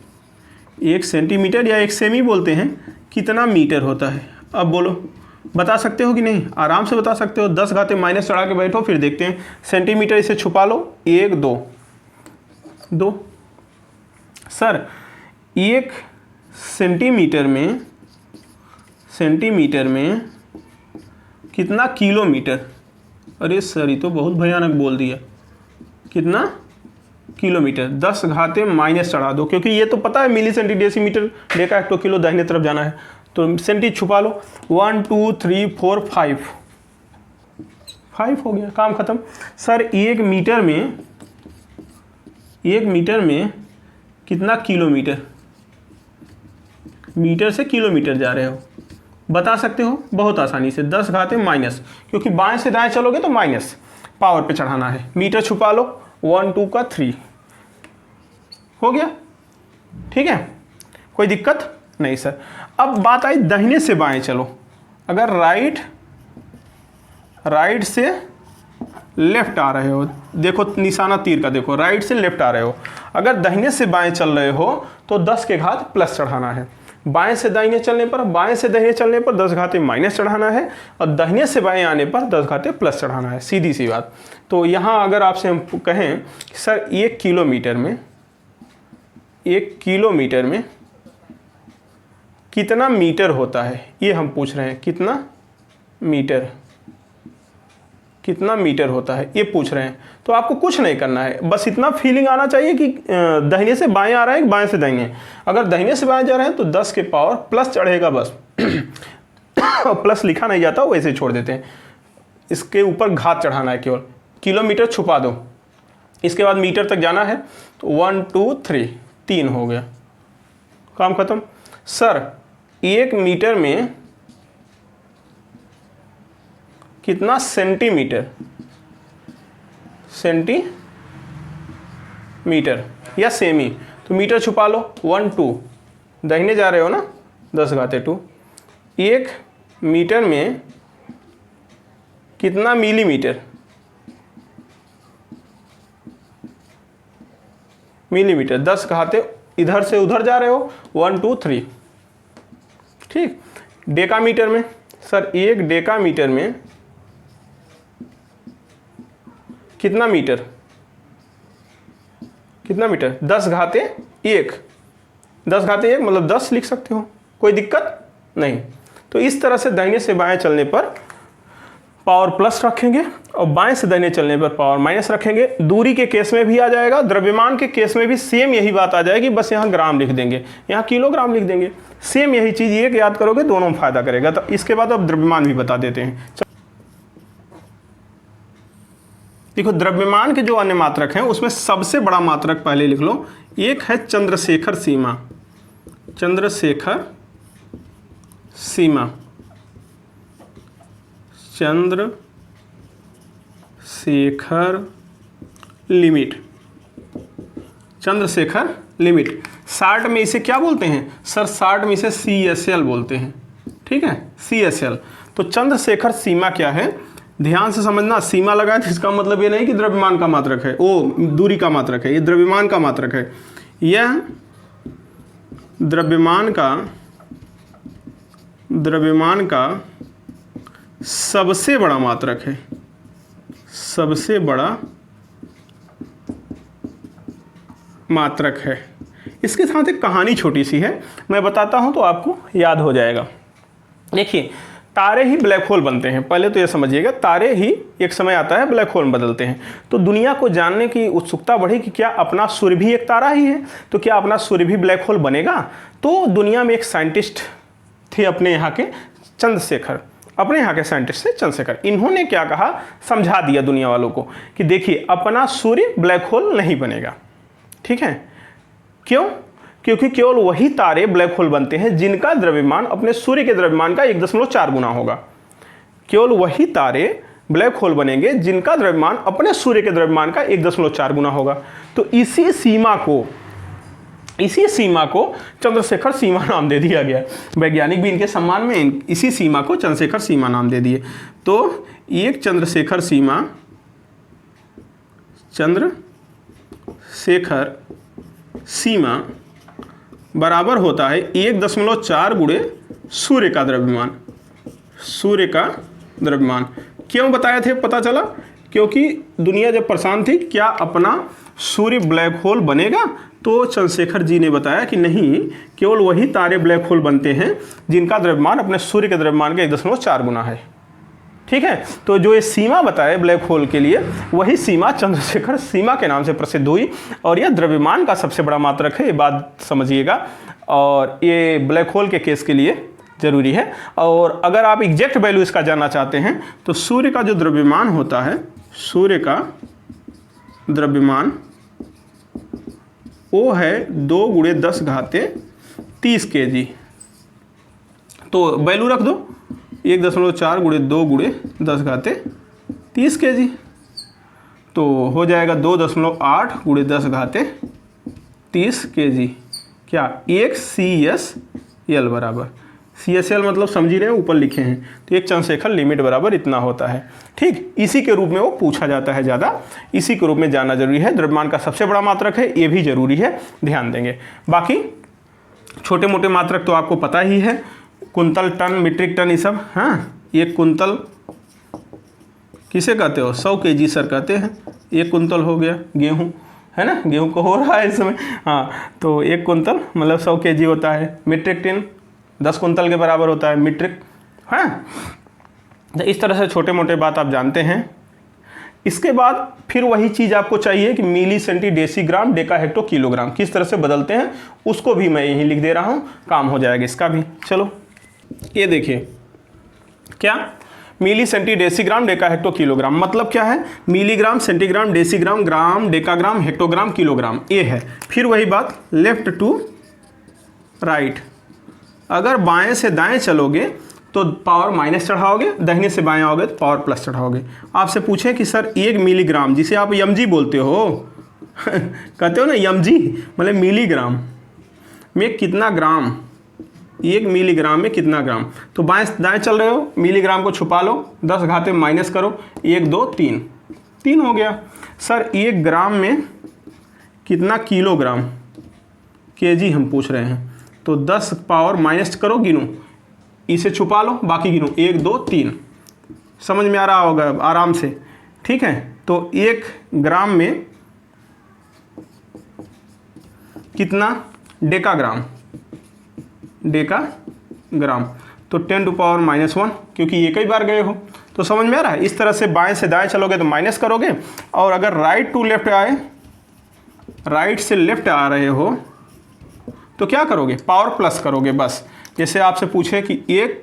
1 सेंटीमीटर या 1 सेमी बोलते हैं, कितना मीटर होता है, अब बोलो, बता सकते हो कि नहीं, आराम से बता सकते हो। 10 घाते माइनस चढ़ा के बैठो, फिर देखते हैं। सेंटीमीटर इसे छुपा लो, 1 2 सर 1 सेंटीमीटर में कितना किलोमीटर, अरे सर ये तो बहुत भयानक बोल दिया, कितना किलोमीटर, 10 घाते माइनस चढ़ा दो, क्योंकि ये तो पता है milli centi decimetre, deca hecto kilo, दाहिने तरफ जाना है तो सेंटी छुपा लो। 1 2 3 4 5 हो गया, काम खत्म। सर 1 मीटर में कितना किलोमीटर, मीटर से किलोमीटर जा रहे हो, बता सकते हो बहुत आसानी से, 10 घाते माइनस, क्योंकि बाएं से दाएं चलोगे तो माइनस पावर पे चढ़ाना है। मीटर छुपा लो, 1 2 का 3 हो गया, ठीक है, कोई दिक्कत नहीं सर। अब बात आई दाहिने से बाएं चलो, अगर राइट से लेफ्ट आ रहे हो, देखो निशाना तीर का, देखो राइट से लेफ्ट आ रहे हो, अगर दाहिने से बाएं चल रहे हो तो 10 के घात प्लस चढ़ाना है। बाएं से दाहिने चलने पर, बाएं से दाहिने चलने पर 10 घाते माइनस चढ़ाना है, और दाहिने से बाएं आने पर 10 घाते प्लस चढ़ाना है, सीधी सी बात। तो यहाँ अगर आपसे हम कहें सर 1 किलोमीटर में कितना मीटर होता है, ये हम पूछ रहे हैं, कितना मीटर होता है ये पूछ रहे हैं। तो आपको कुछ नहीं करना है, बस इतना फीलिंग आना चाहिए कि दाहिने से बाएं आ रहे हैं, बाएं से दाहिने। अगर दाहिने से बाएं जा रहे हैं तो 10 के पावर प्लस चढ़ेगा बस प्लस लिखा नहीं जाता, वैसे छोड़ देते हैं, इसके ऊपर घात चढ़ाना है केवल। किलोमीटर छुपा दो, इसके बाद मीटर तक जाना है, तो 1 2 3 हो गया, काम खत्म। सर 1 मीटर में कितना सेंटीमीटर या सेमी, तो मीटर छुपा लो, 1 2, दाहिने जा रहे हो ना, 10 घाते 2। 1 मीटर में कितना मिलीमीटर, मिलीमीटर, 10 घाते इधर से उधर जा रहे हो, 1 2 3, ठीक। डेकामीटर में सर 1 डेकामीटर में कितना मीटर, 10 घाते 1, 10 घाते 1 मतलब 10 लिख सकते हो, कोई दिक्कत नहीं। तो इस तरह से दाहिने से बाएं चलने पर पावर प्लस रखेंगे और बाएं से दाहिने चलने पर पावर माइनस रखेंगे। दूरी के केस में भी आ जाएगा, द्रव्यमान के केस में भी सेम यही बात आ जाएगी, बस यहाँ ग्राम लिख देंगे, यहाँ किलोग्राम लिख देंगे, सेम यही चीज़, एक याद करोगे दोनों में फायदा करेगा। तो इसके बाद अब द्रव्यमान भी बता देते हैं। देखो द्रव्यमान के जो अन्य मात्रक हैं उसमें सबसे बड़ा मात्रक पहले लिख लो, एक है चंद्रशेखर सीमा, Chandrasekhar limit, Chandrasekhar limit. Short में इसे क्या बोलते हैं सर, शार्ट में इसे CSL बोलते हैं, ठीक है, CSL। तो चंद्रशेखर सीमा क्या है, ध्यान से समझना। सीमा लगाए तो इसका मतलब ये नहीं कि द्रव्यमान का मात्रक है, दूरी का मात्रक है, ये द्रव्यमान का मात्रक है। यह द्रव्यमान का सबसे बड़ा मात्रक है, सबसे बड़ा मात्रक है। इसके साथ एक कहानी छोटी सी है, मैं बताता हूं तो आपको याद हो जाएगा। देखिए, तारे ही ब्लैक होल बनते हैं, पहले तो ये समझिएगा, तारे ही एक समय आता है ब्लैक होल में बदलते हैं। तो दुनिया को जानने की उत्सुकता बढ़ी कि क्या अपना सूर्य भी एक तारा ही है, तो क्या अपना सूर्य भी ब्लैक होल बनेगा। तो दुनिया में एक साइंटिस्ट थे अपने यहाँ के, चंद्रशेखर, अपने यहाँ के साइंटिस्ट थे चंद्रशेखर। इन्होंने क्या कहा, समझा दिया दुनिया वालों को कि देखिए अपना सूर्य ब्लैक होल नहीं बनेगा। ठीक है, क्यों? क्योंकि केवल वही तारे ब्लैक होल बनते हैं जिनका द्रव्यमान अपने सूर्य के द्रव्यमान का 1.4 गुना होगा। केवल वही तारे ब्लैक होल बनेंगे जिनका द्रव्यमान अपने सूर्य के द्रव्यमान का 1.4 गुना होगा। तो इसी सीमा को चंद्रशेखर सीमा नाम दे दिया गया। वैज्ञानिक भी इनके सम्मान में इसी सीमा को चंद्रशेखर सीमा नाम दे दिए। तो एक चंद्रशेखर सीमा बराबर होता है 1.4 गुणे सूर्य का द्रव्यमान। क्यों बताए थे, पता चला? क्योंकि दुनिया जब परेशान थी क्या अपना सूर्य ब्लैक होल बनेगा, तो चंद्रशेखर जी ने बताया कि नहीं, केवल वही तारे ब्लैक होल बनते हैं जिनका द्रव्यमान अपने सूर्य के द्रव्यमान के 1.4 गुना है। ठीक है, तो जो ये सीमा बताए ब्लैक होल के लिए, वही सीमा चंद्रशेखर सीमा के नाम से प्रसिद्ध हुई। और यह द्रव्यमान का सबसे बड़ा मात्रक है, ये बात समझिएगा, और ये ब्लैक होल के केस के लिए जरूरी है। और अगर आप एग्जैक्ट वैल्यू इसका जानना चाहते हैं तो सूर्य का जो द्रव्यमान होता है, सूर्य का द्रव्यमान वो है 2 गुणे 10 घाते 30 kg। तो वैल्यू रख दो 1.4 गुणे 2 गुणे 10 घाते 30 kg, तो हो जाएगा 2.8 गुणे 10 घाते 30 kg। क्या 1 CSL बराबर, CSL मतलब समझ ही रहे हैं, ऊपर लिखे हैं। तो एक चंद्रशेखर लिमिट बराबर इतना होता है। ठीक, इसी के रूप में वो पूछा जाता है ज़्यादा, इसी के रूप में जानना जरूरी है। द्रव्यमान का सबसे बड़ा मात्रक है, ये भी जरूरी है, ध्यान देंगे। बाकी छोटे मोटे मात्रक तो आपको पता ही है, कुंतल, टन, मीट्रिक टन, ये सब। हाँ, एक कुंतल किसे कहते हो, 100 kg सर कहते हैं। एक कुंतल हो गया गेहूँ, है ना, गेहूँ को हो रहा है इस समय। हाँ, तो एक कुंतल मतलब 100 kg होता है। मीट्रिक टन 10 कुंतल के बराबर होता है मीट्रिक। हाँ, तो इस तरह से छोटे मोटे बात आप जानते हैं। इसके बाद फिर वही चीज़ आपको चाहिए कि milli, centi, decigram, deca, hecto, kilogram किस तरह से बदलते हैं, उसको भी मैं यहीं लिख दे रहा हूँ, काम हो जाएगा इसका भी। चलो ये देखिए, क्या milli, centi, decigram, deca, hecto, kilogram मतलब क्या है, milligram, centigram, decigram, gram, decagram, hectogram, kilogram, ये है। फिर वही बात लेफ्ट टू राइट, अगर बाएं से दाएं चलोगे तो पावर माइनस चढ़ाओगे, दाहिने से बाएं आओगे तो पावर प्लस चढ़ाओगे। आपसे पूछें कि सर 1 मिलीग्राम, जिसे आप mg बोलते हो कहते हो ना mg, मतलब मिलीग्राम में कितना ग्राम, 1 मिलीग्राम में कितना ग्राम। तो बाएं दाएं चल रहे हो, मिलीग्राम को छुपा लो, 10 घाते माइनस करो, 1 2 3, 3 हो गया। सर 1 ग्राम में कितना किलोग्राम, kg हम पूछ रहे हैं, तो 10 पावर माइनस करो, गिनो, इसे छुपा लो, बाकी गिनो, 1 2 3। समझ में आ रहा होगा आराम से। ठीक है, तो 1 ग्राम में कितना डेकाग्राम, डेकाग्राम तो 10 टू पावर -1, क्योंकि एक ही बार गए हो। तो समझ में आ रहा है, इस तरह से बाएं से दाएं चलोगे तो माइनस करोगे, और अगर राइट टू लेफ्ट आए, राइट से लेफ्ट आ रहे हो तो क्या करोगे, पावर प्लस करोगे बस। जैसे आपसे पूछे कि 1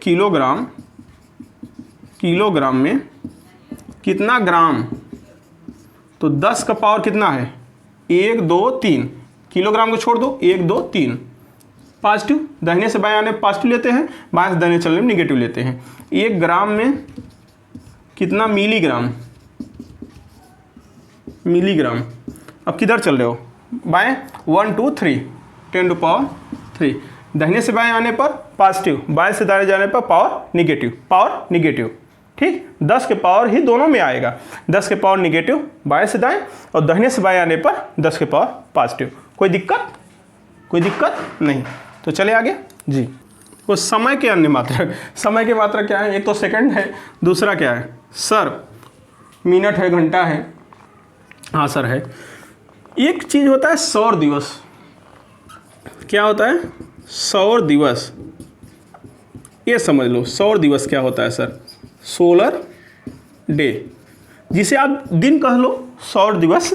किलोग्राम में कितना ग्राम, तो 10 का पावर कितना है, 1 2 3, किलोग्राम को छोड़ दो, 1 2 3, पॉजिटिव, दाहिने से बाएं आने पॉजिटिव लेते हैं, बाएं से दाहिने चलने में निगेटिव लेते हैं। 1 ग्राम में कितना मिलीग्राम, मिलीग्राम। अब किधर चल रहे हो, बाएं, 1 2 3, 10 टू पावर 3, दाहिने से बाएं आने पर पॉजिटिव, बाएं से दाएं जाने पर पावर निगेटिव, ठीक। 10 के पावर ही दोनों में आएगा, 10 के पावर निगेटिव बाएं से दाएं और दाहिने से बाएं आने पर 10 के पावर पॉजिटिव। कोई दिक्कत नहीं। तो चले आगे जी। तो समय के अन्य मात्रक, समय के मात्रक क्या है? एक तो सेकंड है, दूसरा क्या है सर? मिनट है, घंटा है, हाँ सर है। एक चीज होता है सौर दिवस। क्या होता है? सौर दिवस। ये समझ लो सौर दिवस क्या होता है सर? सोलर डे, जिसे आप दिन कह लो, सौर दिवस,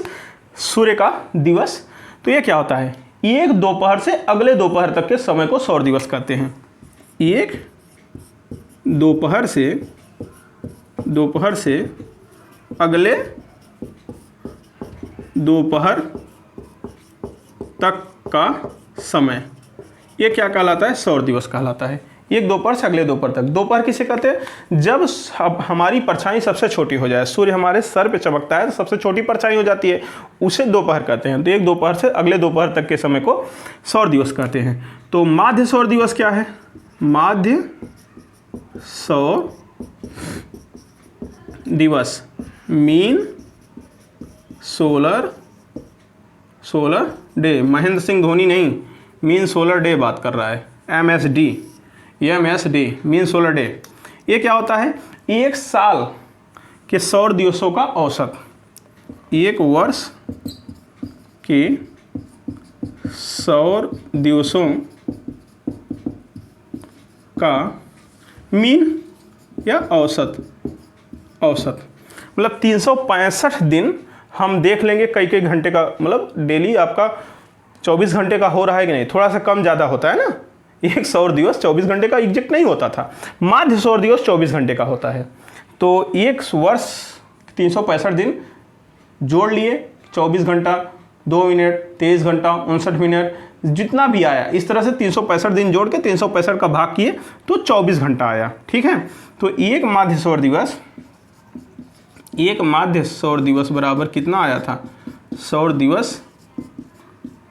सूर्य का दिवस। तो ये क्या होता है? एक दोपहर से अगले दोपहर तक के समय को सौर दिवस कहते हैं। एक दोपहर से अगले दोपहर तक का समय, ये क्या कहलाता है? सौर दिवस कहलाता है। एक दोपहर से अगले दोपहर तक। दोपहर किसे कहते हैं? जब हमारी परछाई सबसे छोटी हो जाए, सूर्य हमारे सर पे चमकता है तो सबसे छोटी परछाई हो जाती है, उसे दोपहर कहते हैं। तो एक दोपहर से अगले दोपहर तक के समय को सौर दिवस कहते हैं। तो माध्य सौर दिवस क्या है? माध्य सौर दिवस, mean solar day. Mahendra Singh Dhoni नहीं, मीन सोलर डे बात कर रहा है। MSD mean solar day. ये क्या होता है? एक साल के सौर दिवसों का औसत, एक वर्ष के सौर दिवसों का मीन या औसत। मतलब 365 दिन हम देख लेंगे कई घंटे का, मतलब डेली आपका 24 घंटे का हो रहा है कि नहीं, थोड़ा सा कम ज़्यादा होता है ना। एक सौर दिवस 24 घंटे का एग्जैक्ट नहीं होता था, माध्य सौर दिवस 24 घंटे का होता है। तो एक वर्ष 365 दिन जोड़ लिए, 24 घंटा, 2 मिनट, 23 घंटा, 59 मिनट, जितना भी आया, इस तरह से 365 दिन जोड़ के 365 का भाग किए तो 24 घंटा आया, ठीक है। तो एक माध्य सौर दिवस बराबर कितना आया था? सौर दिवस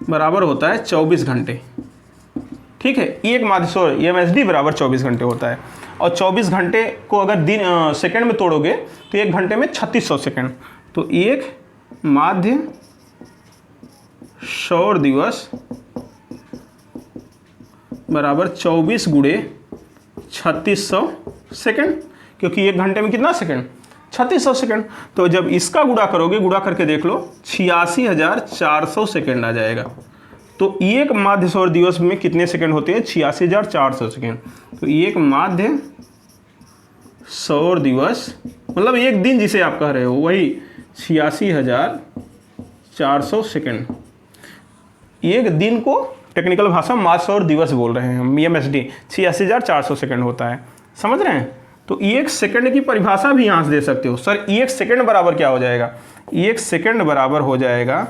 बराबर होता है 24 घंटे, ठीक है। एक माध्य सौर MSD बराबर 24 घंटे होता है। और 24 घंटे को अगर सेकंड में तोड़ोगे तो एक घंटे में 3600 सेकंड। तो एक माध्य सौर दिवस बराबर 24 गुणे 3600 सेकंड, क्योंकि एक घंटे में कितना सेकंड? 3600 सेकंड। तो जब इसका गुणा करोगे, गुणा करके देख लो, 86,400 सेकंड आ जाएगा। तो एक माध्य सौर दिवस में कितने सेकंड होते हैं? 86,400 सेकंड। तो एक माध्य सौर दिवस मतलब एक दिन जिसे आप कह रहे हो, वही 86,400 सेकंड। एक दिन को टेक्निकल भाषा में माध्य सौर दिवस बोल रहे हैं हम, MSD 86,400 सेकंड होता है। समझ रहे हैं? तो एक सेकंड की परिभाषा भी यहाँ से दे सकते हो। सर एक सेकंड बराबर क्या हो जाएगा? एक सेकंड बराबर हो जाएगा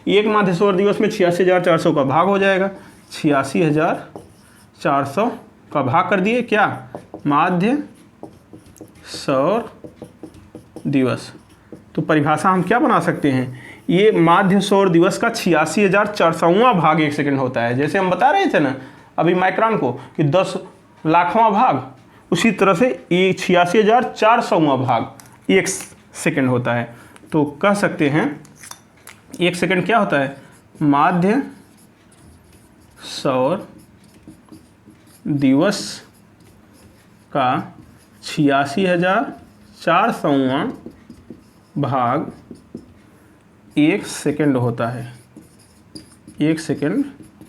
एक माध्य सौर दिवस में 86,400 का भाग हो जाएगा। 86,400 का भाग कर दिए क्या? माध्य सौर दिवस। तो परिभाषा हम क्या बना सकते हैं? ये माध्य सौर दिवस का 86,400वां भाग एक सेकंड होता है। जैसे हम बता रहे थे ना अभी माइक्रोन को कि 10 लाखवां भाग, उसी तरह से ये 86,400वां भाग एक सेकंड होता है। तो कह सकते हैं एक सेकंड क्या होता है? माध्य सौर दिवस का 86,400वां भाग एक सेकंड होता है। एक सेकंड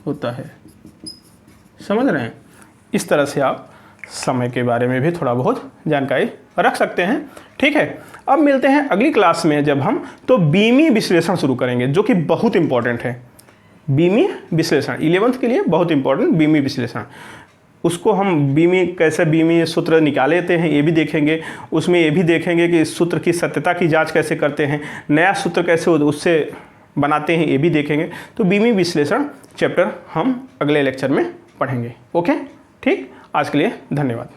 होता है। समझ रहे हैं? इस तरह से आप समय के बारे में भी थोड़ा बहुत जानकारी रख सकते हैं, ठीक है। अब मिलते हैं अगली क्लास में जब हम तो बीमी विश्लेषण शुरू करेंगे, जो कि बहुत इंपॉर्टेंट है। बीमी विश्लेषण 11th के लिए बहुत इंपॉर्टेंट बीमी विश्लेषण। उसको हम बीमी सूत्र निकाल लेते हैं, ये भी देखेंगे। उसमें ये भी देखेंगे कि इस सूत्र की सत्यता की जांच कैसे करते हैं, नया सूत्र कैसे उससे बनाते हैं, ये भी देखेंगे। तो बीमी विश्लेषण चैप्टर हम अगले लेक्चर में पढ़ेंगे। ओके, ठीक। आज के लिए धन्यवाद।